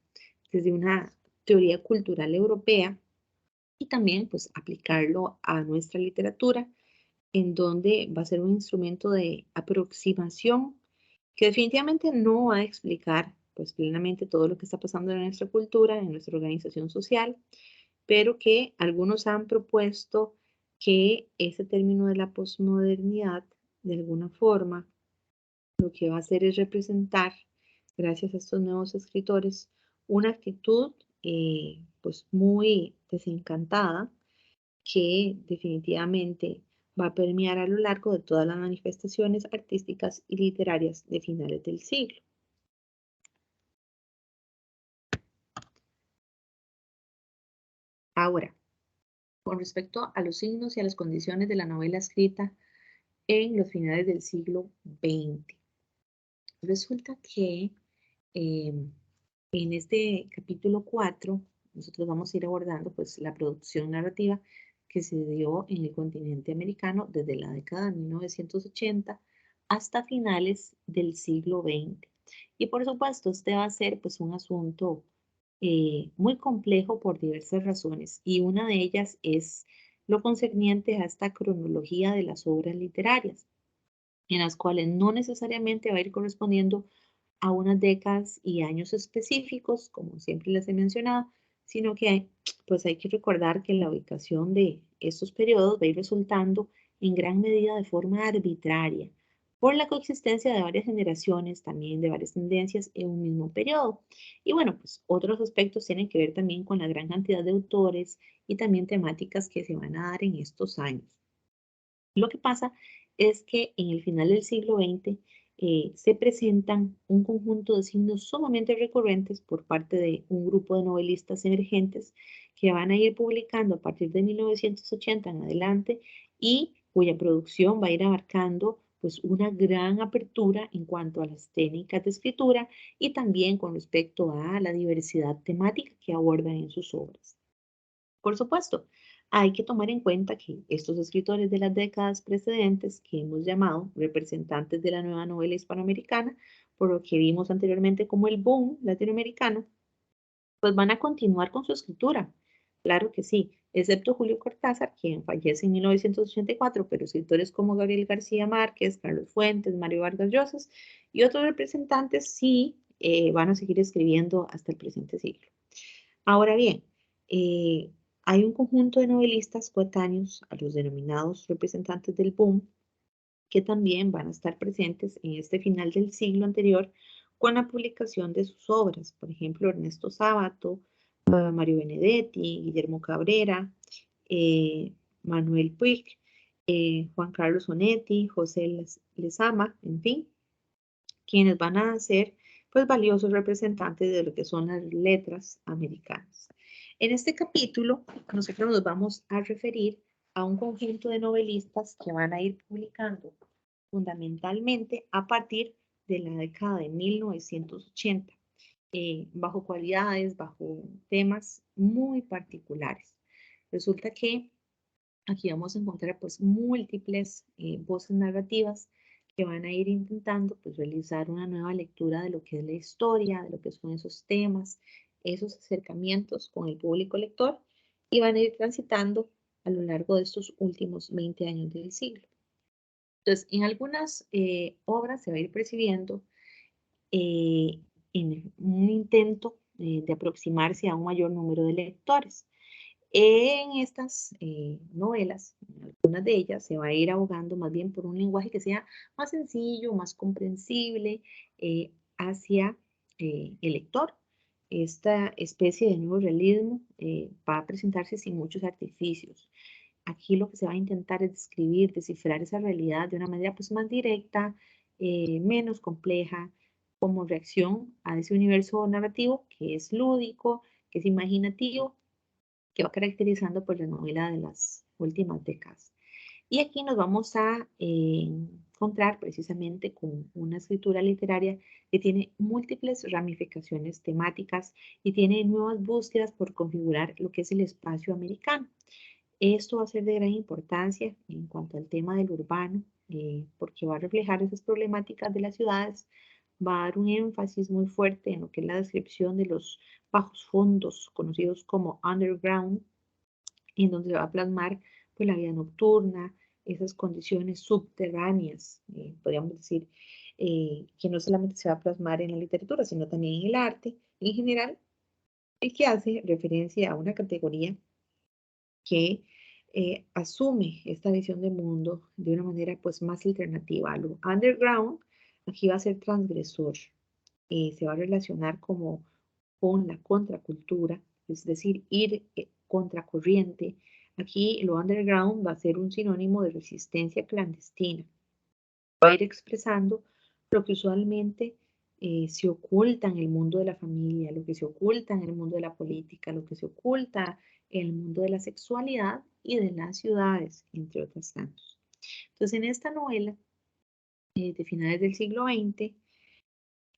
desde una teoría cultural europea y también pues aplicarlo a nuestra literatura, en donde va a ser un instrumento de aproximación que definitivamente no va a explicar pues plenamente todo lo que está pasando en nuestra cultura, en nuestra organización social, pero que algunos han propuesto que ese término de la posmodernidad, de alguna forma, lo que va a hacer es representar, gracias a estos nuevos escritores, una actitud pues muy desencantada que definitivamente va a permear a lo largo de todas las manifestaciones artísticas y literarias de finales del siglo. Ahora, con respecto a los signos y a las condiciones de la novela escrita en los finales del siglo XX, resulta que en este capítulo 4 nosotros vamos a ir abordando pues la producción narrativa que se dio en el continente americano desde la década de 1980 hasta finales del siglo XX. Y por supuesto, este va a ser pues un asunto muy complejo por diversas razones y una de ellas es lo concerniente a esta cronología de las obras literarias, en las cuales no necesariamente va a ir correspondiendo a unas décadas y años específicos, como siempre les he mencionado, sino que pues hay que recordar que la ubicación de estos periodos va a ir resultando en gran medida de forma arbitraria por la coexistencia de varias generaciones, también de varias tendencias en un mismo periodo. Y bueno, pues otros aspectos tienen que ver también con la gran cantidad de autores y también temáticas que se van a dar en estos años. Lo que pasa es que en el final del siglo XX se presentan un conjunto de signos sumamente recurrentes por parte de un grupo de novelistas emergentes que van a ir publicando a partir de 1980 en adelante y cuya producción va a ir abarcando pues una gran apertura en cuanto a las técnicas de escritura y también con respecto a la diversidad temática que abordan en sus obras. Por supuesto, hay que tomar en cuenta que estos escritores de las décadas precedentes, que hemos llamado representantes de la nueva novela hispanoamericana, por lo que vimos anteriormente como el boom latinoamericano, pues van a continuar con su escritura. Claro que sí, excepto Julio Cortázar, quien fallece en 1984, pero escritores como Gabriel García Márquez, Carlos Fuentes, Mario Vargas Llosa y otros representantes sí van a seguir escribiendo hasta el presente siglo. Ahora bien, eh, hay un conjunto de novelistas coetáneos a los denominados representantes del boom que también van a estar presentes en este final del siglo anterior con la publicación de sus obras. Por ejemplo, Ernesto Sábato, Mario Benedetti, Guillermo Cabrera, eh, Manuel Puig, Juan Carlos Onetti, José Lezama, en fin, quienes van a ser pues valiosos representantes de lo que son las letras americanas. En este capítulo, nosotros nos vamos a referir a un conjunto de novelistas que van a ir publicando fundamentalmente a partir de la década de 1980, bajo cualidades, bajo temas muy particulares. Resulta que aquí vamos a encontrar pues múltiples voces narrativas que van a ir intentando pues realizar una nueva lectura de lo que es la historia, de lo que son esos temas, esos acercamientos con el público lector y van a ir transitando a lo largo de estos últimos 20 años del siglo. Entonces, en algunas obras se va a ir percibiendo en un intento de aproximarse a un mayor número de lectores. En estas novelas, en algunas de ellas, se va a ir abogando más bien por un lenguaje que sea más sencillo, más comprensible hacia el lector. Esta especie de nuevo realismo va a presentarse sin muchos artificios. Aquí lo que se va a intentar es describir, descifrar esa realidad de una manera pues más directa, menos compleja, como reacción a ese universo narrativo que es lúdico, que es imaginativo, que va caracterizando pues la novela de las últimas décadas. Y aquí nos vamos a encontrar precisamente con una escritura literaria que tiene múltiples ramificaciones temáticas y tiene nuevas búsquedas por configurar lo que es el espacio americano. Esto va a ser de gran importancia en cuanto al tema del urbano, porque va a reflejar esas problemáticas de las ciudades, va a dar un énfasis muy fuerte en lo que es la descripción de los bajos fondos, conocidos como underground, en donde se va a plasmar pues, la vida nocturna, esas condiciones subterráneas, podríamos decir, que no solamente se va a plasmar en la literatura, sino también en el arte en general, y que hace referencia a una categoría que asume esta visión de mundo de una manera pues más alternativa. Lo underground aquí va a ser transgresor, se va a relacionar como con la contracultura, es decir, ir contracorriente. Aquí lo underground va a ser un sinónimo de resistencia clandestina. Va a ir expresando lo que usualmente se oculta en el mundo de la familia, lo que se oculta en el mundo de la política, lo que se oculta en el mundo de la sexualidad y de las ciudades, entre otros tantos. Entonces, en esta novela de finales del siglo XX,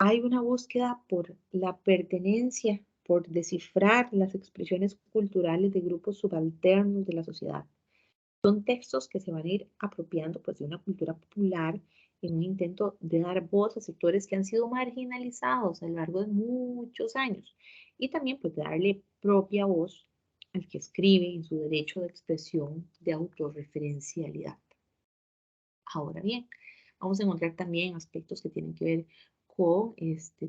hay una búsqueda por la pertenencia, por descifrar las expresiones culturales de grupos subalternos de la sociedad. Son textos que se van a ir apropiando pues, de una cultura popular en un intento de dar voz a sectores que han sido marginalizados a lo largo de muchos años y también pues, de darle propia voz al que escribe en su derecho de expresión de autorreferencialidad. Ahora bien, vamos a encontrar también aspectos que tienen que ver con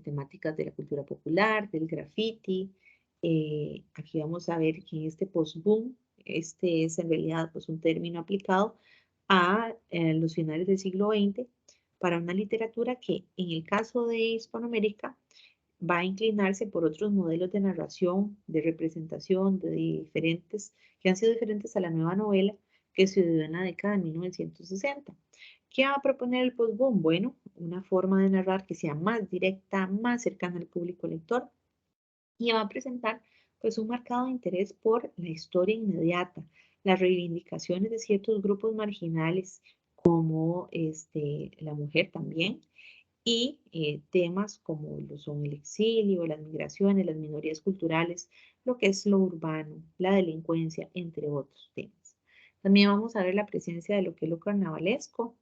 temáticas de la cultura popular, del graffiti. Aquí vamos a ver que en este post-boom, este es en realidad pues, un término aplicado a los finales del siglo XX para una literatura que en el caso de Hispanoamérica va a inclinarse por otros modelos de narración, de representación, de diferentes, que han sido diferentes a la nueva novela que se dio en la década de 1960. ¿Qué va a proponer el postboom? Bueno, una forma de narrar que sea más directa, más cercana al público lector y va a presentar pues un marcado interés por la historia inmediata, las reivindicaciones de ciertos grupos marginales como la mujer también, y temas como lo son el exilio, las migraciones, las minorías culturales, lo que es lo urbano, la delincuencia, entre otros temas. También vamos a ver la presencia de lo que es lo carnavalesco,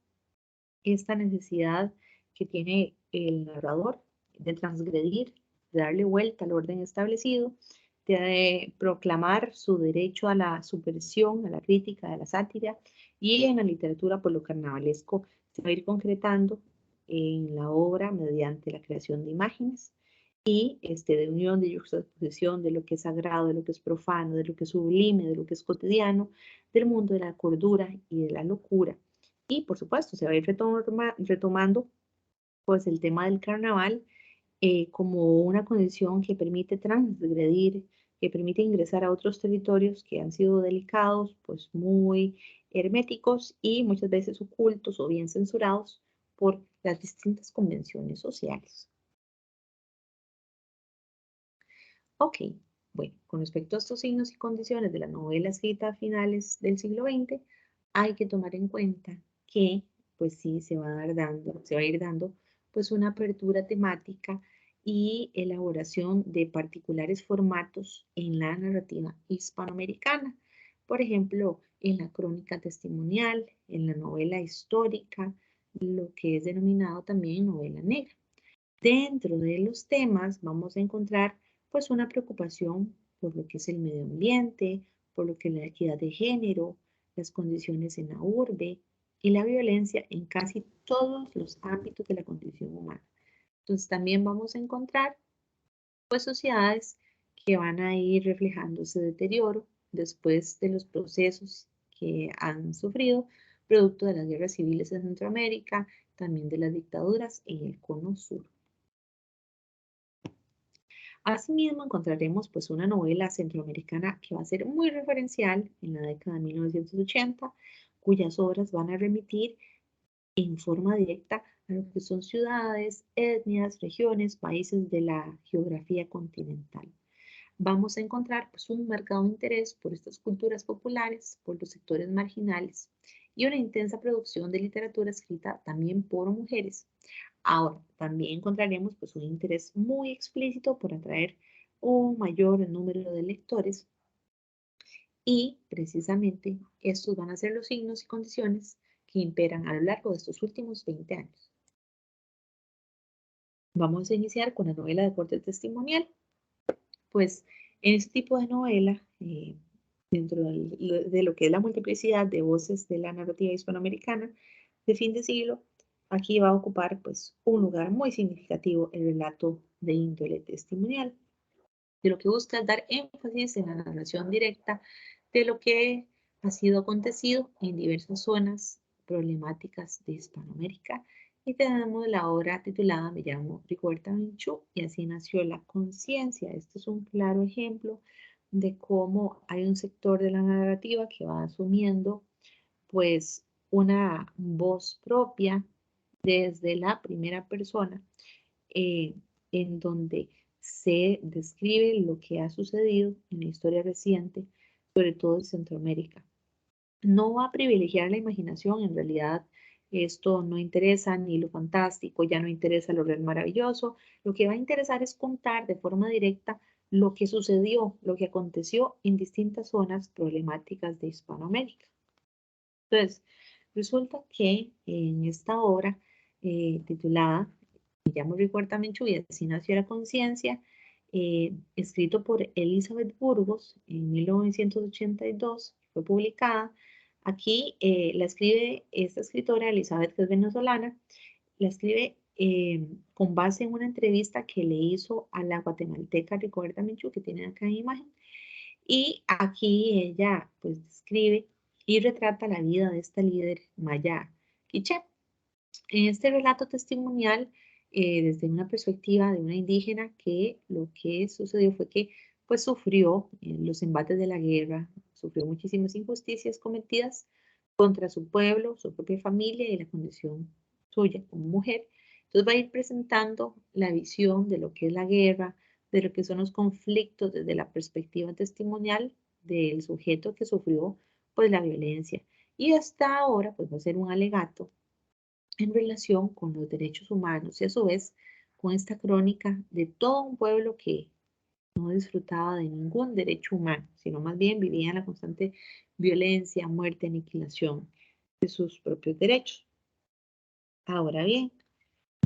esta necesidad que tiene el narrador de transgredir, de darle vuelta al orden establecido, de proclamar su derecho a la subversión, a la crítica, a la sátira, y en la literatura, pues lo carnavalesco se va a ir concretando en la obra mediante la creación de imágenes y de unión, de juxtaposición de lo que es sagrado, de lo que es profano, de lo que es sublime, de lo que es cotidiano, del mundo de la cordura y de la locura. Y por supuesto, se va a ir retomando pues el tema del carnaval como una condición que permite transgredir, que permite ingresar a otros territorios que han sido delicados, pues muy herméticos y muchas veces ocultos o bien censurados por las distintas convenciones sociales. Ok, Bueno, con respecto a estos signos y condiciones de la novela escrita a finales del siglo XX, hay que tomar en cuenta que, pues sí, se va a ir dando, pues una apertura temática y elaboración de particulares formatos en la narrativa hispanoamericana. Por ejemplo, en la crónica testimonial, en la novela histórica, lo que es denominado también novela negra. Dentro de los temas vamos a encontrar pues una preocupación por lo que es el medio ambiente, por lo que es la equidad de género, las condiciones en la urbe y la violencia en casi todos los ámbitos de la condición humana. Entonces también vamos a encontrar pues sociedades que van a ir reflejando ese deterioro después de los procesos que han sufrido, producto de las guerras civiles en Centroamérica, también de las dictaduras en el cono sur. Asimismo, encontraremos pues una novela centroamericana que va a ser muy referencial en la década de 1980, cuyas obras van a remitir en forma directa a lo que son ciudades, etnias, regiones, países de la geografía continental. Vamos a encontrar pues, un marcado interés por estas culturas populares, por los sectores marginales y una intensa producción de literatura escrita también por mujeres. Ahora, también encontraremos pues, un interés muy explícito por atraer un mayor número de lectores y precisamente estos van a ser los signos y condiciones que imperan a lo largo de estos últimos 20 años. Vamos a iniciar con la novela de corte testimonial. Pues en este tipo de novela, dentro de lo que es la multiplicidad de voces de la narrativa hispanoamericana de fin de siglo, aquí va a ocupar pues un lugar muy significativo el relato de índole testimonial, de lo que busca es dar énfasis en la narración directa de lo que ha sido acontecido en diversas zonas problemáticas de Hispanoamérica. Y tenemos la obra titulada Me llamo Rigoberta Menchú y así nació la conciencia. Este es un claro ejemplo de cómo hay un sector de la narrativa que va asumiendo pues una voz propia desde la primera persona, eh, en donde se describe lo que ha sucedido en la historia reciente, sobre todo en Centroamérica. No va a privilegiar la imaginación, en realidad esto no interesa ni lo fantástico, ya no interesa lo real maravilloso, lo que va a interesar es contar de forma directa lo que sucedió, lo que aconteció en distintas zonas problemáticas de Hispanoamérica. Entonces, resulta que en esta obra titulada Me llamo Rigoberta Menchú y así nació la conciencia, escrito por Elizabeth Burgos en 1982, fue publicada. Aquí la escribe esta escritora, Elizabeth, que es venezolana, la escribe con base en una entrevista que le hizo a la guatemalteca Rigoberta Menchú, que tienen acá en imagen, y aquí ella pues describe y retrata la vida de esta líder maya quiché. En este relato testimonial, desde una perspectiva de una indígena, que lo que sucedió fue que pues sufrió los embates de la guerra, sufrió muchísimas injusticias cometidas contra su pueblo, su propia familia y la condición suya como mujer. Entonces va a ir presentando la visión de lo que es la guerra, de lo que son los conflictos desde la perspectiva testimonial del sujeto que sufrió pues la violencia. Y hasta ahora pues va a ser un alegato en relación con los derechos humanos y a su vez con esta crónica de todo un pueblo que no disfrutaba de ningún derecho humano, sino más bien vivía en la constante violencia, muerte, aniquilación de sus propios derechos. Ahora bien,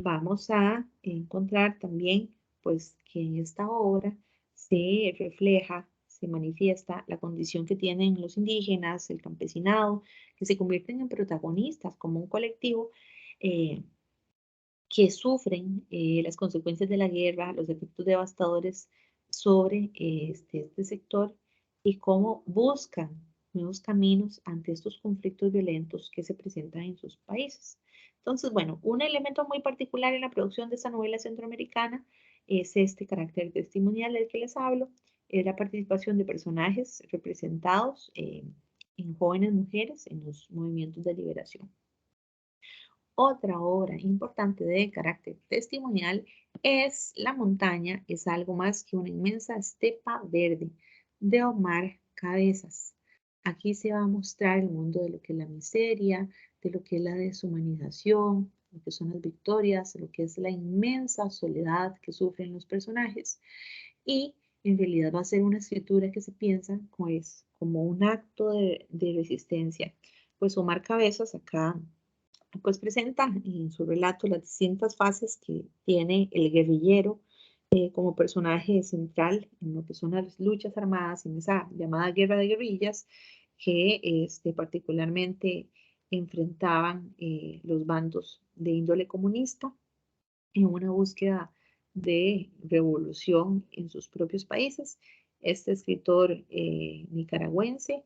vamos a encontrar también pues que en esta obra se refleja, se manifiesta la condición que tienen los indígenas, el campesinado, que se convierten en protagonistas como un colectivo eh, que sufren las consecuencias de la guerra, los efectos devastadores sobre este sector y cómo buscan nuevos caminos ante estos conflictos violentos que se presentan en sus países. Entonces, bueno, un elemento muy particular en la producción de esta novela centroamericana es este carácter testimonial del que les hablo, es la participación de personajes representados en jóvenes mujeres en los movimientos de liberación. Otra obra importante de carácter testimonial es la montaña, es algo más que una inmensa estepa verde de Omar Cabezas. Aquí se va a mostrar el mundo de lo que es la miseria, de lo que es la deshumanización, lo que son las victorias, lo que es la inmensa soledad que sufren los personajes. Y en realidad va a ser una escritura que se piensa pues, como un acto de resistencia. Pues Omar Cabezas acá pues presenta en su relato las distintas fases que tiene el guerrillero como personaje central en lo que son las luchas armadas, en esa llamada guerra de guerrillas, que particularmente enfrentaban los bandos de índole comunista en una búsqueda de revolución en sus propios países. Este escritor nicaragüense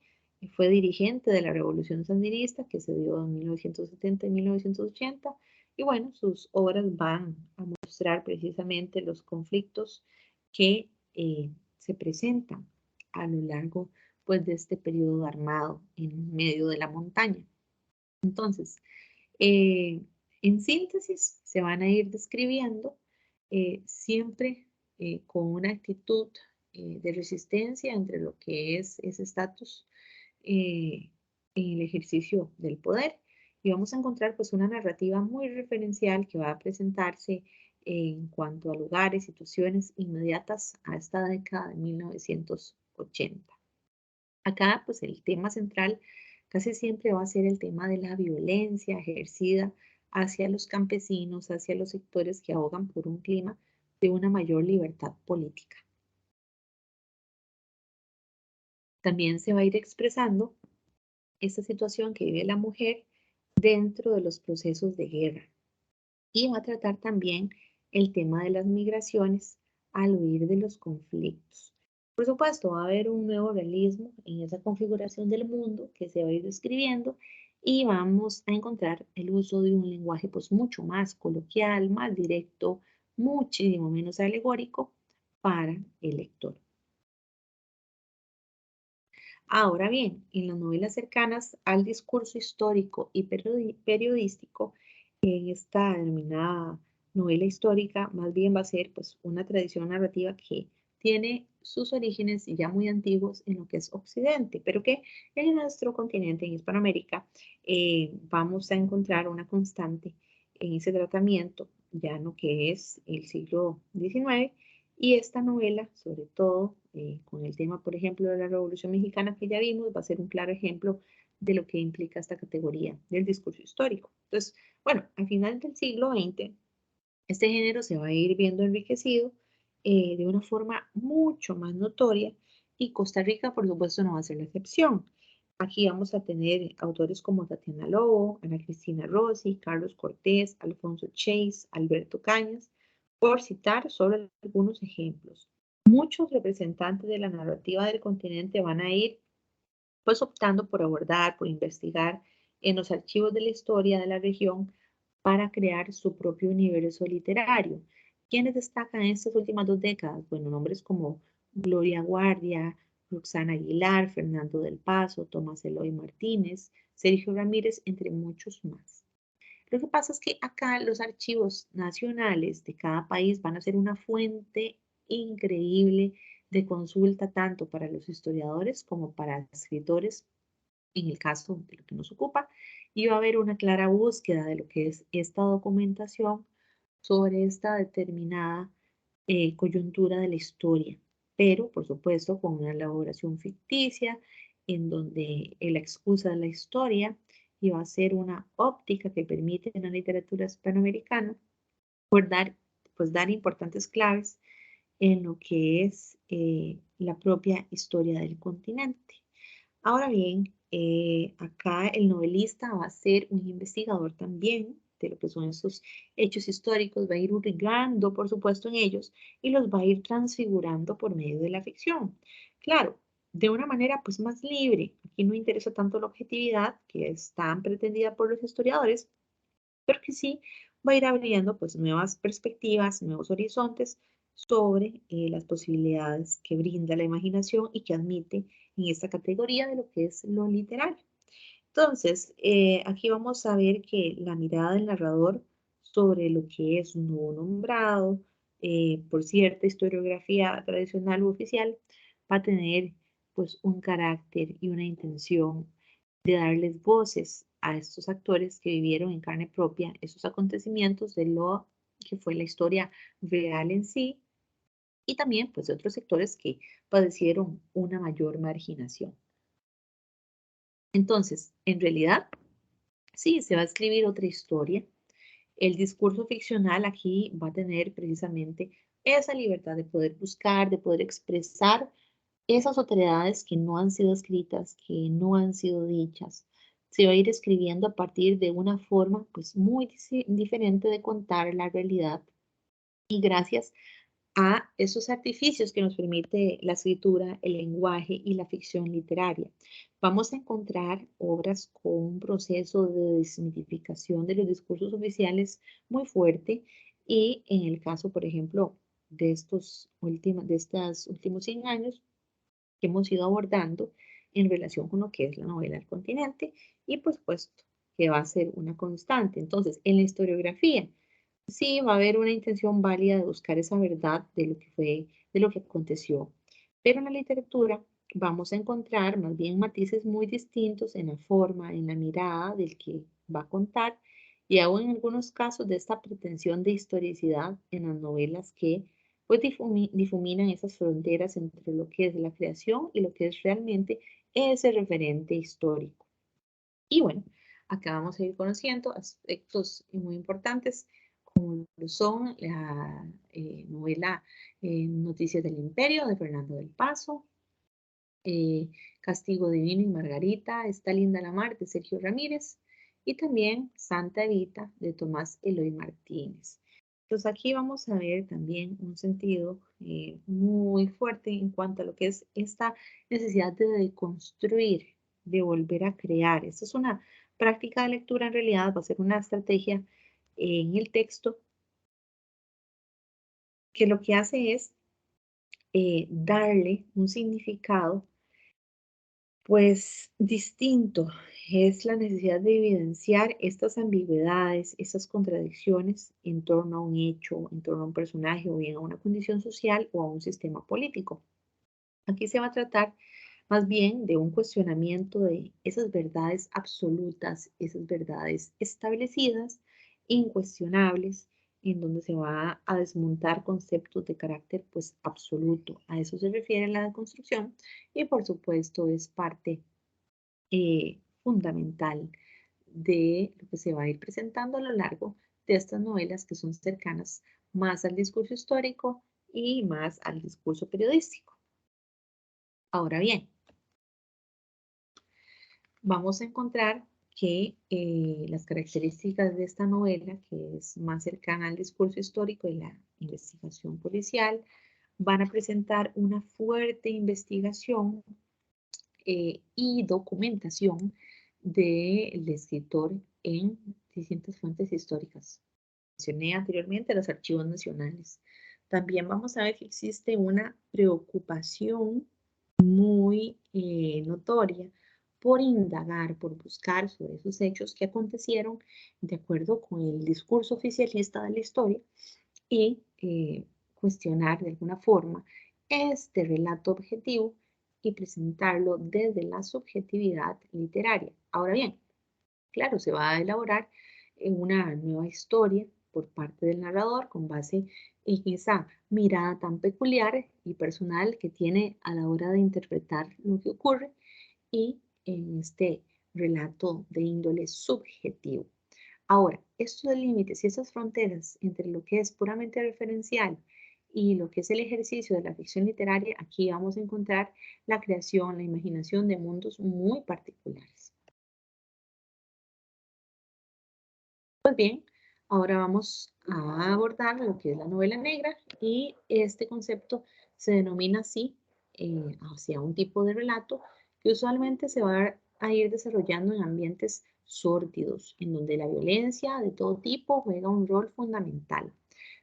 fue dirigente de la Revolución Sandinista que se dio en 1970 y 1980 y bueno, sus obras van a mostrar precisamente los conflictos que se presentan a lo largo pues, de este periodo armado en medio de la montaña. Entonces, eh, en síntesis, se van a ir describiendo siempre con una actitud de resistencia entre lo que es ese estatus en el ejercicio del poder. Y vamos a encontrar pues una narrativa muy referencial que va a presentarse en cuanto a lugares, situaciones inmediatas a esta década de 1980. Acá, pues el tema central casi siempre va a ser el tema de la violencia ejercida hacia los campesinos, hacia los sectores que abogan por un clima de una mayor libertad política. También se va a ir expresando esta situación que vive la mujer dentro de los procesos de guerra y va a tratar también el tema de las migraciones al huir de los conflictos. Por supuesto, va a haber un nuevo realismo en esa configuración del mundo que se va a ir describiendo y vamos a encontrar el uso de un lenguaje pues mucho más coloquial, más directo, muchísimo menos alegórico para el lector. Ahora bien, en las novelas cercanas al discurso histórico y periodístico, en esta denominada novela histórica, más bien va a ser pues, una tradición narrativa que tiene sus orígenes ya muy antiguos en lo que es Occidente, pero que en nuestro continente, en Hispanoamérica, vamos a encontrar una constante en ese tratamiento, ya en lo que es el siglo XIX, y esta novela, sobre todo con el tema, por ejemplo, de la Revolución Mexicana que ya vimos, va a ser un claro ejemplo de lo que implica esta categoría del discurso histórico. Entonces, bueno, al final del siglo XX, este género se va a ir viendo enriquecido de una forma mucho más notoria y Costa Rica, por supuesto, no va a ser la excepción. Aquí vamos a tener autores como Tatiana Lobo, Ana Cristina Rossi, Carlos Cortés, Alfonso Chase, Alberto Cañas, por citar solo algunos ejemplos. Muchos representantes de la narrativa del continente van a ir pues optando por abordar, por investigar en los archivos de la historia de la región para crear su propio universo literario. ¿Quiénes destacan en estas últimas 2 décadas? Bueno, nombres como Gloria Guardia, Roxana Aguilar, Fernando del Paso, Tomás Eloy Martínez, Sergio Ramírez, entre muchos más. Lo que pasa es que acá los archivos nacionales de cada país van a ser una fuente increíble de consulta tanto para los historiadores como para escritores, en el caso de lo que nos ocupa, y va a haber una clara búsqueda de lo que es esta documentación sobre esta determinada coyuntura de la historia, pero por supuesto con una elaboración ficticia en donde la excusa de la historia iba a ser una óptica que permite en la literatura hispanoamericana pues dar importantes claves en lo que es la propia historia del continente. Ahora bien, acá el novelista va a ser un investigador también de lo que son esos hechos históricos, va a ir hurgando, por supuesto, en ellos y los va a ir transfigurando por medio de la ficción. Claro, de una manera pues más libre. Aquí no interesa tanto la objetividad que es tan pretendida por los historiadores, pero que sí va a ir abriendo pues nuevas perspectivas, nuevos horizontes sobre las posibilidades que brinda la imaginación y que admite en esta categoría de lo que es lo literal. Entonces, aquí vamos a ver que la mirada del narrador sobre lo que es nuevo nombrado, por cierta historiografía tradicional u oficial, va a tener pues un carácter y una intención de darles voces a estos actores que vivieron en carne propia esos acontecimientos de lo que fue la historia real en sí y también pues de otros sectores que padecieron una mayor marginación. Entonces, en realidad, sí, se va a escribir otra historia. El discurso ficcional aquí va a tener precisamente esa libertad de poder buscar, de poder expresar esas otredades que no han sido escritas, que no han sido dichas. Se va a ir escribiendo a partir de una forma pues muy diferente de contar la realidad y gracias a esos artificios que nos permite la escritura, el lenguaje y la ficción literaria. Vamos a encontrar obras con un proceso de desmitificación de los discursos oficiales muy fuerte y en el caso, por ejemplo, de estos últimos 100 años que hemos ido abordando en relación con lo que es la novela del continente y por supuesto que va a ser una constante. Entonces, en la historiografía, sí va a haber una intención válida de buscar esa verdad de lo que fue, de lo que aconteció. Pero en la literatura vamos a encontrar más bien matices muy distintos en la forma, en la mirada del que va a contar y aún en algunos casos de esta pretensión de historicidad en las novelas que pues difuminan esas fronteras entre lo que es la creación y lo que es realmente ese referente histórico. Y bueno, acá vamos a ir conociendo aspectos muy importantes como lo son la novela Noticias del Imperio de Fernando del Paso, Castigo Divino y Margarita, Está linda la mar de Sergio Ramírez y también Santa Evita de Tomás Eloy Martínez. Entonces aquí vamos a ver también un sentido muy fuerte en cuanto a lo que es esta necesidad de deconstruir, de volver a crear. Esta es una práctica de lectura en realidad, va a ser una estrategia en el texto que lo que hace es darle un significado pues distinto. Es la necesidad de evidenciar estas ambigüedades, estas contradicciones en torno a un hecho, en torno a un personaje o bien a una condición social o a un sistema político. Aquí se va a tratar más bien de un cuestionamiento de esas verdades absolutas, esas verdades establecidas, incuestionables, en donde se va a desmontar conceptos de carácter pues absoluto. A eso se refiere la deconstrucción y por supuesto es parte fundamental de lo que se va a ir presentando a lo largo de estas novelas que son cercanas más al discurso histórico y más al discurso periodístico. Ahora bien, vamos a encontrar que las características de esta novela, que es más cercana al discurso histórico y la investigación policial, van a presentar una fuerte investigación y documentación del escritor en distintas fuentes históricas. Mencioné anteriormente los archivos nacionales. También vamos a ver que existe una preocupación muy notoria por indagar, por buscar sobre esos hechos que acontecieron de acuerdo con el discurso oficialista de la historia y cuestionar de alguna forma este relato objetivo y presentarlo desde la subjetividad literaria. Ahora bien, claro, se va a elaborar una nueva historia por parte del narrador con base en esa mirada tan peculiar y personal que tiene a la hora de interpretar lo que ocurre y en este relato de índole subjetivo. Ahora, estos límites y esas fronteras entre lo que es puramente referencial y lo que es el ejercicio de la ficción literaria, aquí vamos a encontrar la creación, la imaginación de mundos muy particulares. Pues bien, ahora vamos a abordar lo que es la novela negra y este concepto se denomina así hacia un tipo de relato que usualmente se va a ir desarrollando en ambientes sórdidos, en donde la violencia de todo tipo juega un rol fundamental.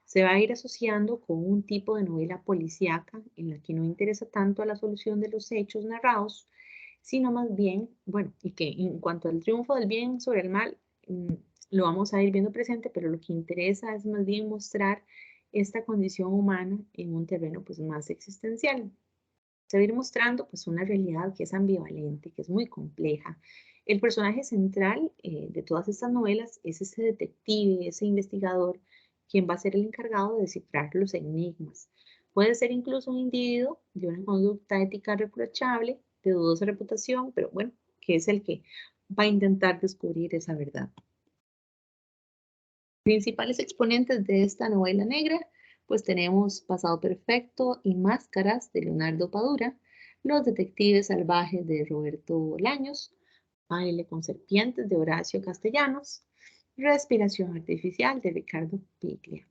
Se va a ir asociando con un tipo de novela policíaca en la que no interesa tanto a la solución de los hechos narrados, sino más bien, bueno, y que en cuanto al triunfo del bien sobre el mal, lo vamos a ir viendo presente, pero lo que interesa es más bien mostrar esta condición humana en un terreno pues más existencial. Se va a ir mostrando pues una realidad que es ambivalente, que es muy compleja. El personaje central de todas estas novelas es ese detective, ese investigador, quien va a ser el encargado de descifrar los enigmas. Puede ser incluso un individuo de una conducta ética reprochable, de dudosa reputación, pero bueno, que es el que va a intentar descubrir esa verdad. Principales exponentes de esta novela negra, pues tenemos Pasado Perfecto y Máscaras de Leonardo Padura, Los Detectives Salvajes de Roberto Bolaños, Baile con Serpientes de Horacio Castellanos, Respiración Artificial de Ricardo Piglia.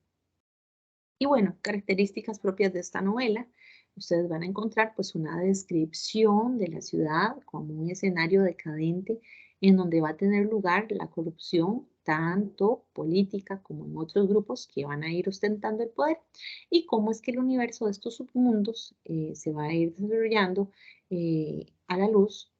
Y bueno, características propias de esta novela, ustedes van a encontrar pues una descripción de la ciudad como un escenario decadente en donde va a tener lugar la corrupción, tanto política como en otros grupos que van a ir ostentando el poder, y cómo es que el universo de estos submundos se va a ir desarrollando a la luz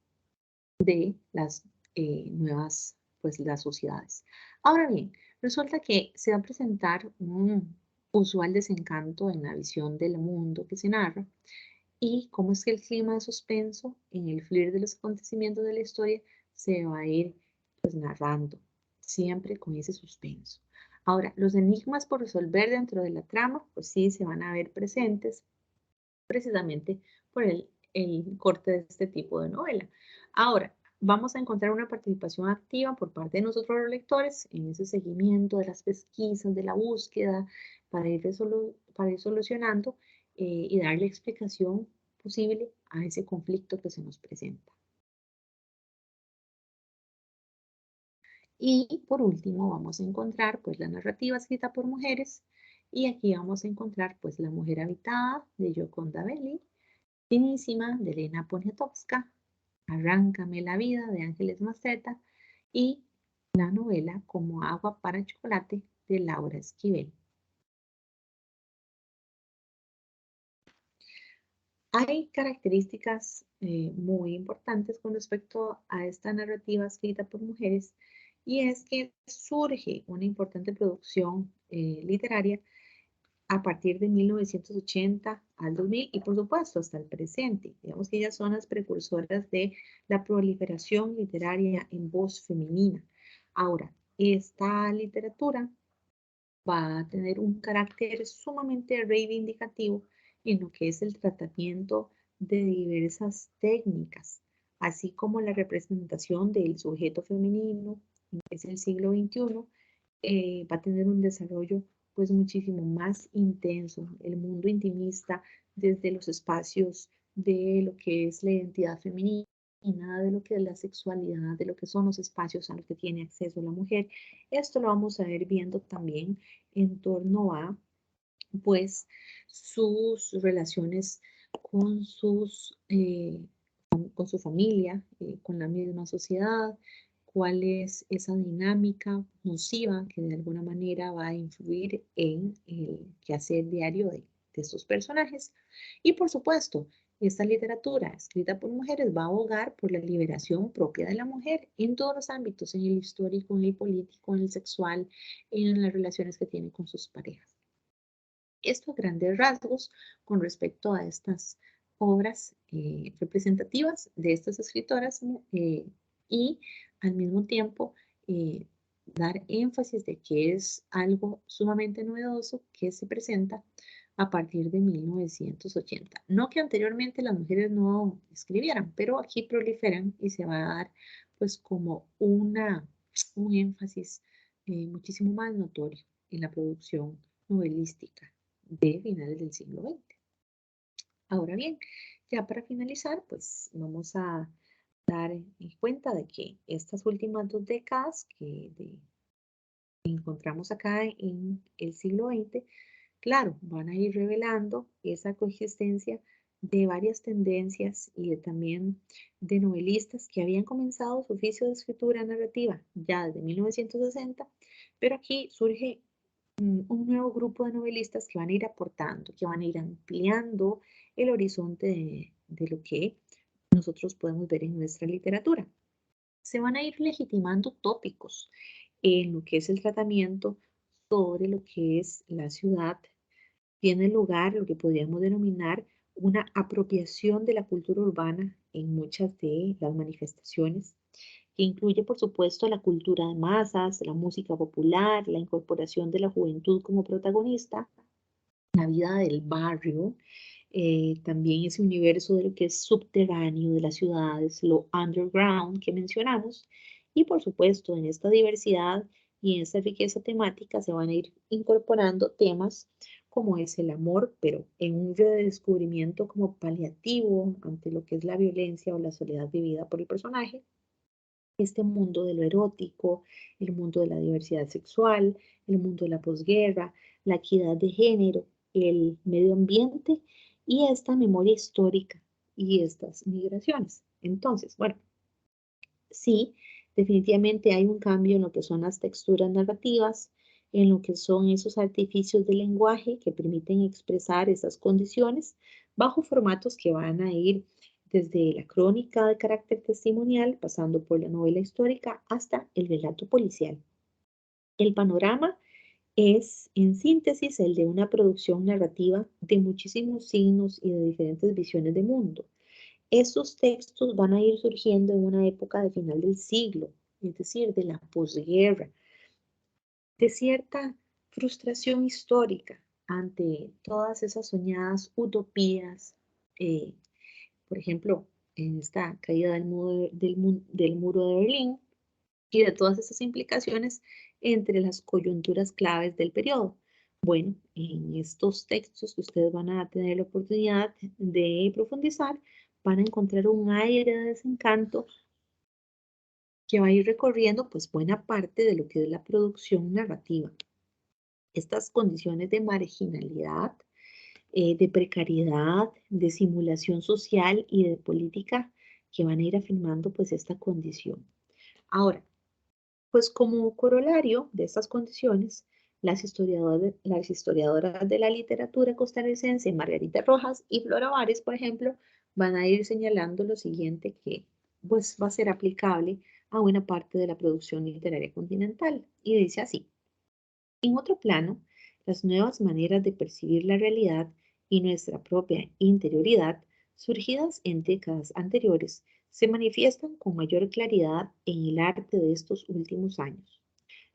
de las nuevas, pues las sociedades. Ahora bien, resulta que se va a presentar un usual desencanto en la visión del mundo que se narra y cómo es que el clima de suspenso en el fluir de los acontecimientos de la historia se va a ir pues narrando, siempre con ese suspenso. Ahora, los enigmas por resolver dentro de la trama, pues sí se van a ver presentes precisamente por el corte de este tipo de novela. Ahora, vamos a encontrar una participación activa por parte de nosotros los lectores en ese seguimiento de las pesquisas, de la búsqueda, para ir solucionando y darle explicación posible a ese conflicto que se nos presenta. Y por último vamos a encontrar pues la narrativa escrita por mujeres y aquí vamos a encontrar pues La mujer habitada de Yoconda Belli, Finísima de Elena Poniatowska, Arráncame la vida de Ángeles Mastretta y la novela Como agua para chocolate de Laura Esquivel. Hay características muy importantes con respecto a esta narrativa escrita por mujeres y es que surge una importante producción literaria a partir de 1980 al 2000 y por supuesto hasta el presente. Digamos que ellas son las precursoras de la proliferación literaria en voz femenina. Ahora, esta literatura va a tener un carácter sumamente reivindicativo en lo que es el tratamiento de diversas técnicas, así como la representación del sujeto femenino, que es el siglo XXI, va a tener un desarrollo pues muchísimo más intenso, el mundo intimista desde los espacios de lo que es la identidad femenina, de lo que es la sexualidad, de lo que son los espacios a los que tiene acceso la mujer. Esto lo vamos a ir viendo también en torno a pues sus relaciones con con su familia, con la misma sociedad, cuál es esa dinámica nociva que de alguna manera va a influir en el quehacer diario de estos personajes. Y por supuesto, esta literatura escrita por mujeres va a abogar por la liberación propia de la mujer en todos los ámbitos, en el histórico, en el político, en el sexual, en las relaciones que tiene con sus parejas. Esto a grandes rasgos con respecto a estas obras representativas de estas escritoras y al mismo tiempo dar énfasis de que es algo sumamente novedoso que se presenta a partir de 1980. No que anteriormente las mujeres no escribieran, pero aquí proliferan y se va a dar pues como un énfasis muchísimo más notorio en la producción novelística de finales del siglo XX. Ahora bien, ya para finalizar, pues vamos a dar en cuenta de que estas últimas 2 décadas encontramos acá en el siglo XX, claro, van a ir revelando esa coexistencia de varias tendencias y también de novelistas que habían comenzado su oficio de escritura narrativa ya desde 1960, pero aquí surge un nuevo grupo de novelistas que van a ir aportando, que van a ir ampliando el horizonte de lo que nosotros podemos ver en nuestra literatura. Se van a ir legitimando tópicos en lo que es el tratamiento sobre lo que es la ciudad, tiene lugar lo que podríamos denominar una apropiación de la cultura urbana en muchas de las manifestaciones, que incluye, por supuesto, la cultura de masas, la música popular, la incorporación de la juventud como protagonista, la vida del barrio, también ese universo de lo que es subterráneo de las ciudades, lo underground que mencionamos, y por supuesto en esta diversidad y en esta riqueza temática se van a ir incorporando temas como es el amor, pero en un redescubrimiento como paliativo ante lo que es la violencia o la soledad vivida por el personaje, este mundo de lo erótico, el mundo de la diversidad sexual, el mundo de la posguerra, la equidad de género, el medio ambiente y esta memoria histórica y estas migraciones. Entonces, bueno, sí, definitivamente hay un cambio en lo que son las texturas narrativas, en lo que son esos artificios de lenguaje que permiten expresar esas condiciones bajo formatos que van a ir desde la crónica de carácter testimonial, pasando por la novela histórica hasta el relato policial. El panorama es, en síntesis, el de una producción narrativa de muchísimos signos y de diferentes visiones de mundo. Estos textos van a ir surgiendo en una época de final del siglo, es decir, de la posguerra, de cierta frustración histórica ante todas esas soñadas utopías, eh, por ejemplo, en esta caída del muro de Berlín y de todas esas implicaciones entre las coyunturas claves del periodo. Bueno, en estos textos que ustedes van a tener la oportunidad de profundizar, van a encontrar un aire de desencanto que va a ir recorriendo pues buena parte de lo que es la producción narrativa. Estas condiciones de marginalidad, de precariedad, de simulación social y de política que van a ir afirmando pues esta condición. Ahora, pues como corolario de estas condiciones, las historiadoras de la literatura costarricense, Margarita Rojas y Flora Vares, por ejemplo, van a ir señalando lo siguiente que pues, va a ser aplicable a buena parte de la producción literaria continental. Y dice así, en otro plano, las nuevas maneras de percibir la realidad y nuestra propia interioridad, surgidas en décadas anteriores, se manifiestan con mayor claridad en el arte de estos últimos años.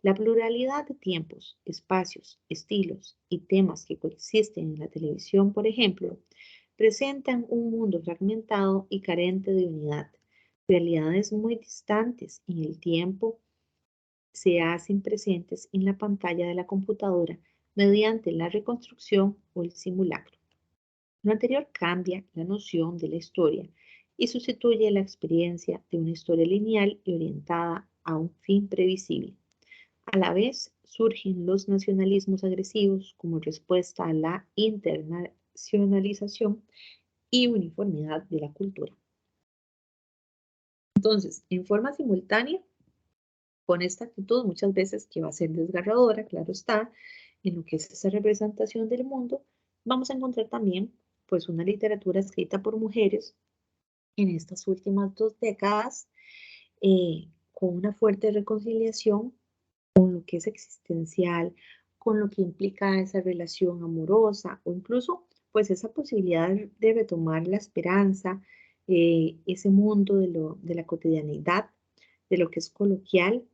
La pluralidad de tiempos, espacios, estilos y temas que coexisten en la televisión, por ejemplo, presentan un mundo fragmentado y carente de unidad, realidades muy distantes en el tiempo se hacen presentes en la pantalla de la computadora mediante la reconstrucción o el simulacro. Lo anterior cambia la noción de la historia y sustituye la experiencia de una historia lineal y orientada a un fin previsible. A la vez, surgen los nacionalismos agresivos como respuesta a la internacionalización y uniformidad de la cultura. Entonces, en forma simultánea, con esta actitud muchas veces que va a ser desgarradora, claro está, en lo que es esa representación del mundo, vamos a encontrar también pues una literatura escrita por mujeres en estas últimas 2 décadas con una fuerte reconciliación con lo que es existencial, con lo que implica esa relación amorosa o incluso pues esa posibilidad de retomar la esperanza, ese mundo de la cotidianidad, de lo que es coloquial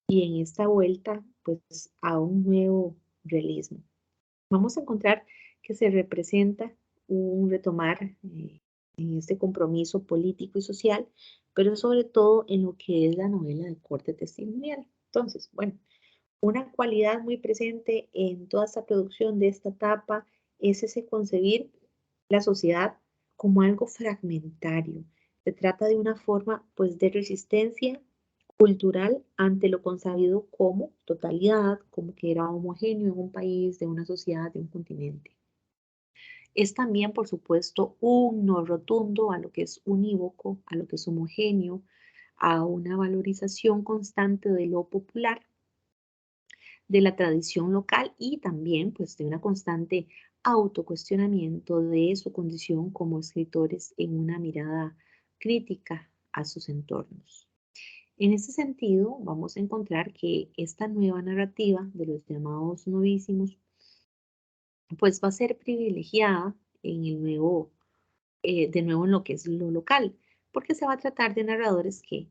y en esta vuelta pues a un nuevo realismo. Vamos a encontrar que se representa un retomar en este compromiso político y social, pero sobre todo en lo que es la novela de corte testimonial. Entonces, bueno, una cualidad muy presente en toda esta producción de esta etapa es ese concebir la sociedad como algo fragmentario. Se trata de una forma pues de resistencia cultural ante lo consabido como totalidad, como que era homogéneo en un país, de una sociedad, de un continente. Es también, por supuesto, un no rotundo a lo que es unívoco, a lo que es homogéneo, a una valorización constante de lo popular, de la tradición local y también pues de una constante autocuestionamiento de su condición como escritores en una mirada crítica a sus entornos. En ese sentido, vamos a encontrar que esta nueva narrativa de los llamados novísimos pues va a ser privilegiada en el nuevo, de nuevo en lo que es lo local, porque se va a tratar de narradores que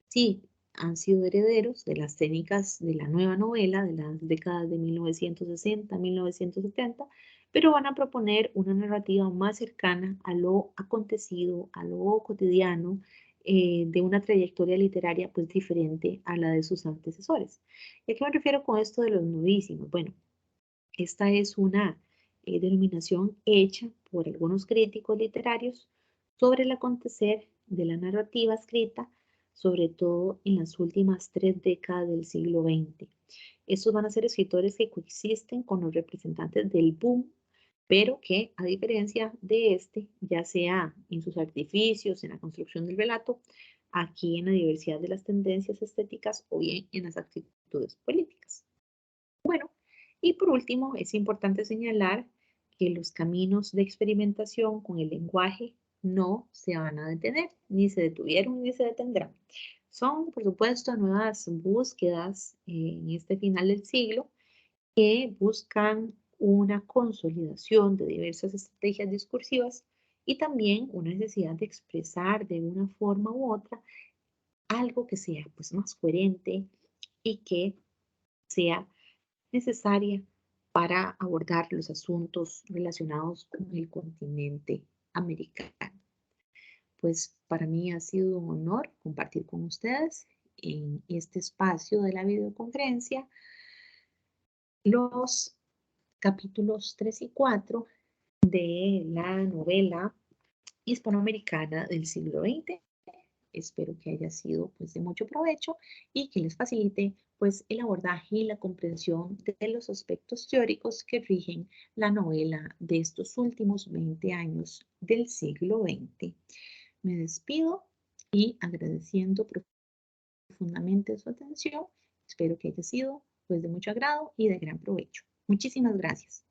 sí han sido herederos de las técnicas de la nueva novela de las décadas de 1960, 1970, pero van a proponer una narrativa más cercana a lo acontecido, a lo cotidiano, de una trayectoria literaria pues diferente a la de sus antecesores. ¿Y a qué me refiero con esto de los novísimos? Bueno, esta es una denominación hecha por algunos críticos literarios sobre el acontecer de la narrativa escrita, sobre todo en las últimas 3 décadas del siglo XX. Estos van a ser escritores que coexisten con los representantes del boom, pero que, a diferencia de este, ya sea en sus artificios, en la construcción del relato, aquí en la diversidad de las tendencias estéticas o bien en las actitudes políticas. Bueno, y por último, es importante señalar que los caminos de experimentación con el lenguaje no se van a detener, ni se detuvieron ni se detendrán. Son, por supuesto, nuevas búsquedas en este final del siglo que buscan una consolidación de diversas estrategias discursivas y también una necesidad de expresar de una forma u otra algo que sea pues más coherente y que sea necesaria para abordar los asuntos relacionados con el continente americano. Pues para mí ha sido un honor compartir con ustedes en este espacio de la videoconferencia los capítulos 3 y 4 de la novela hispanoamericana del siglo XX. Espero que haya sido pues de mucho provecho y que les facilite pues el abordaje y la comprensión de los aspectos teóricos que rigen la novela de estos últimos 20 años del siglo XX. Me despido y agradeciendo profundamente su atención. Espero que haya sido pues de mucho agrado y de gran provecho. Muchísimas gracias.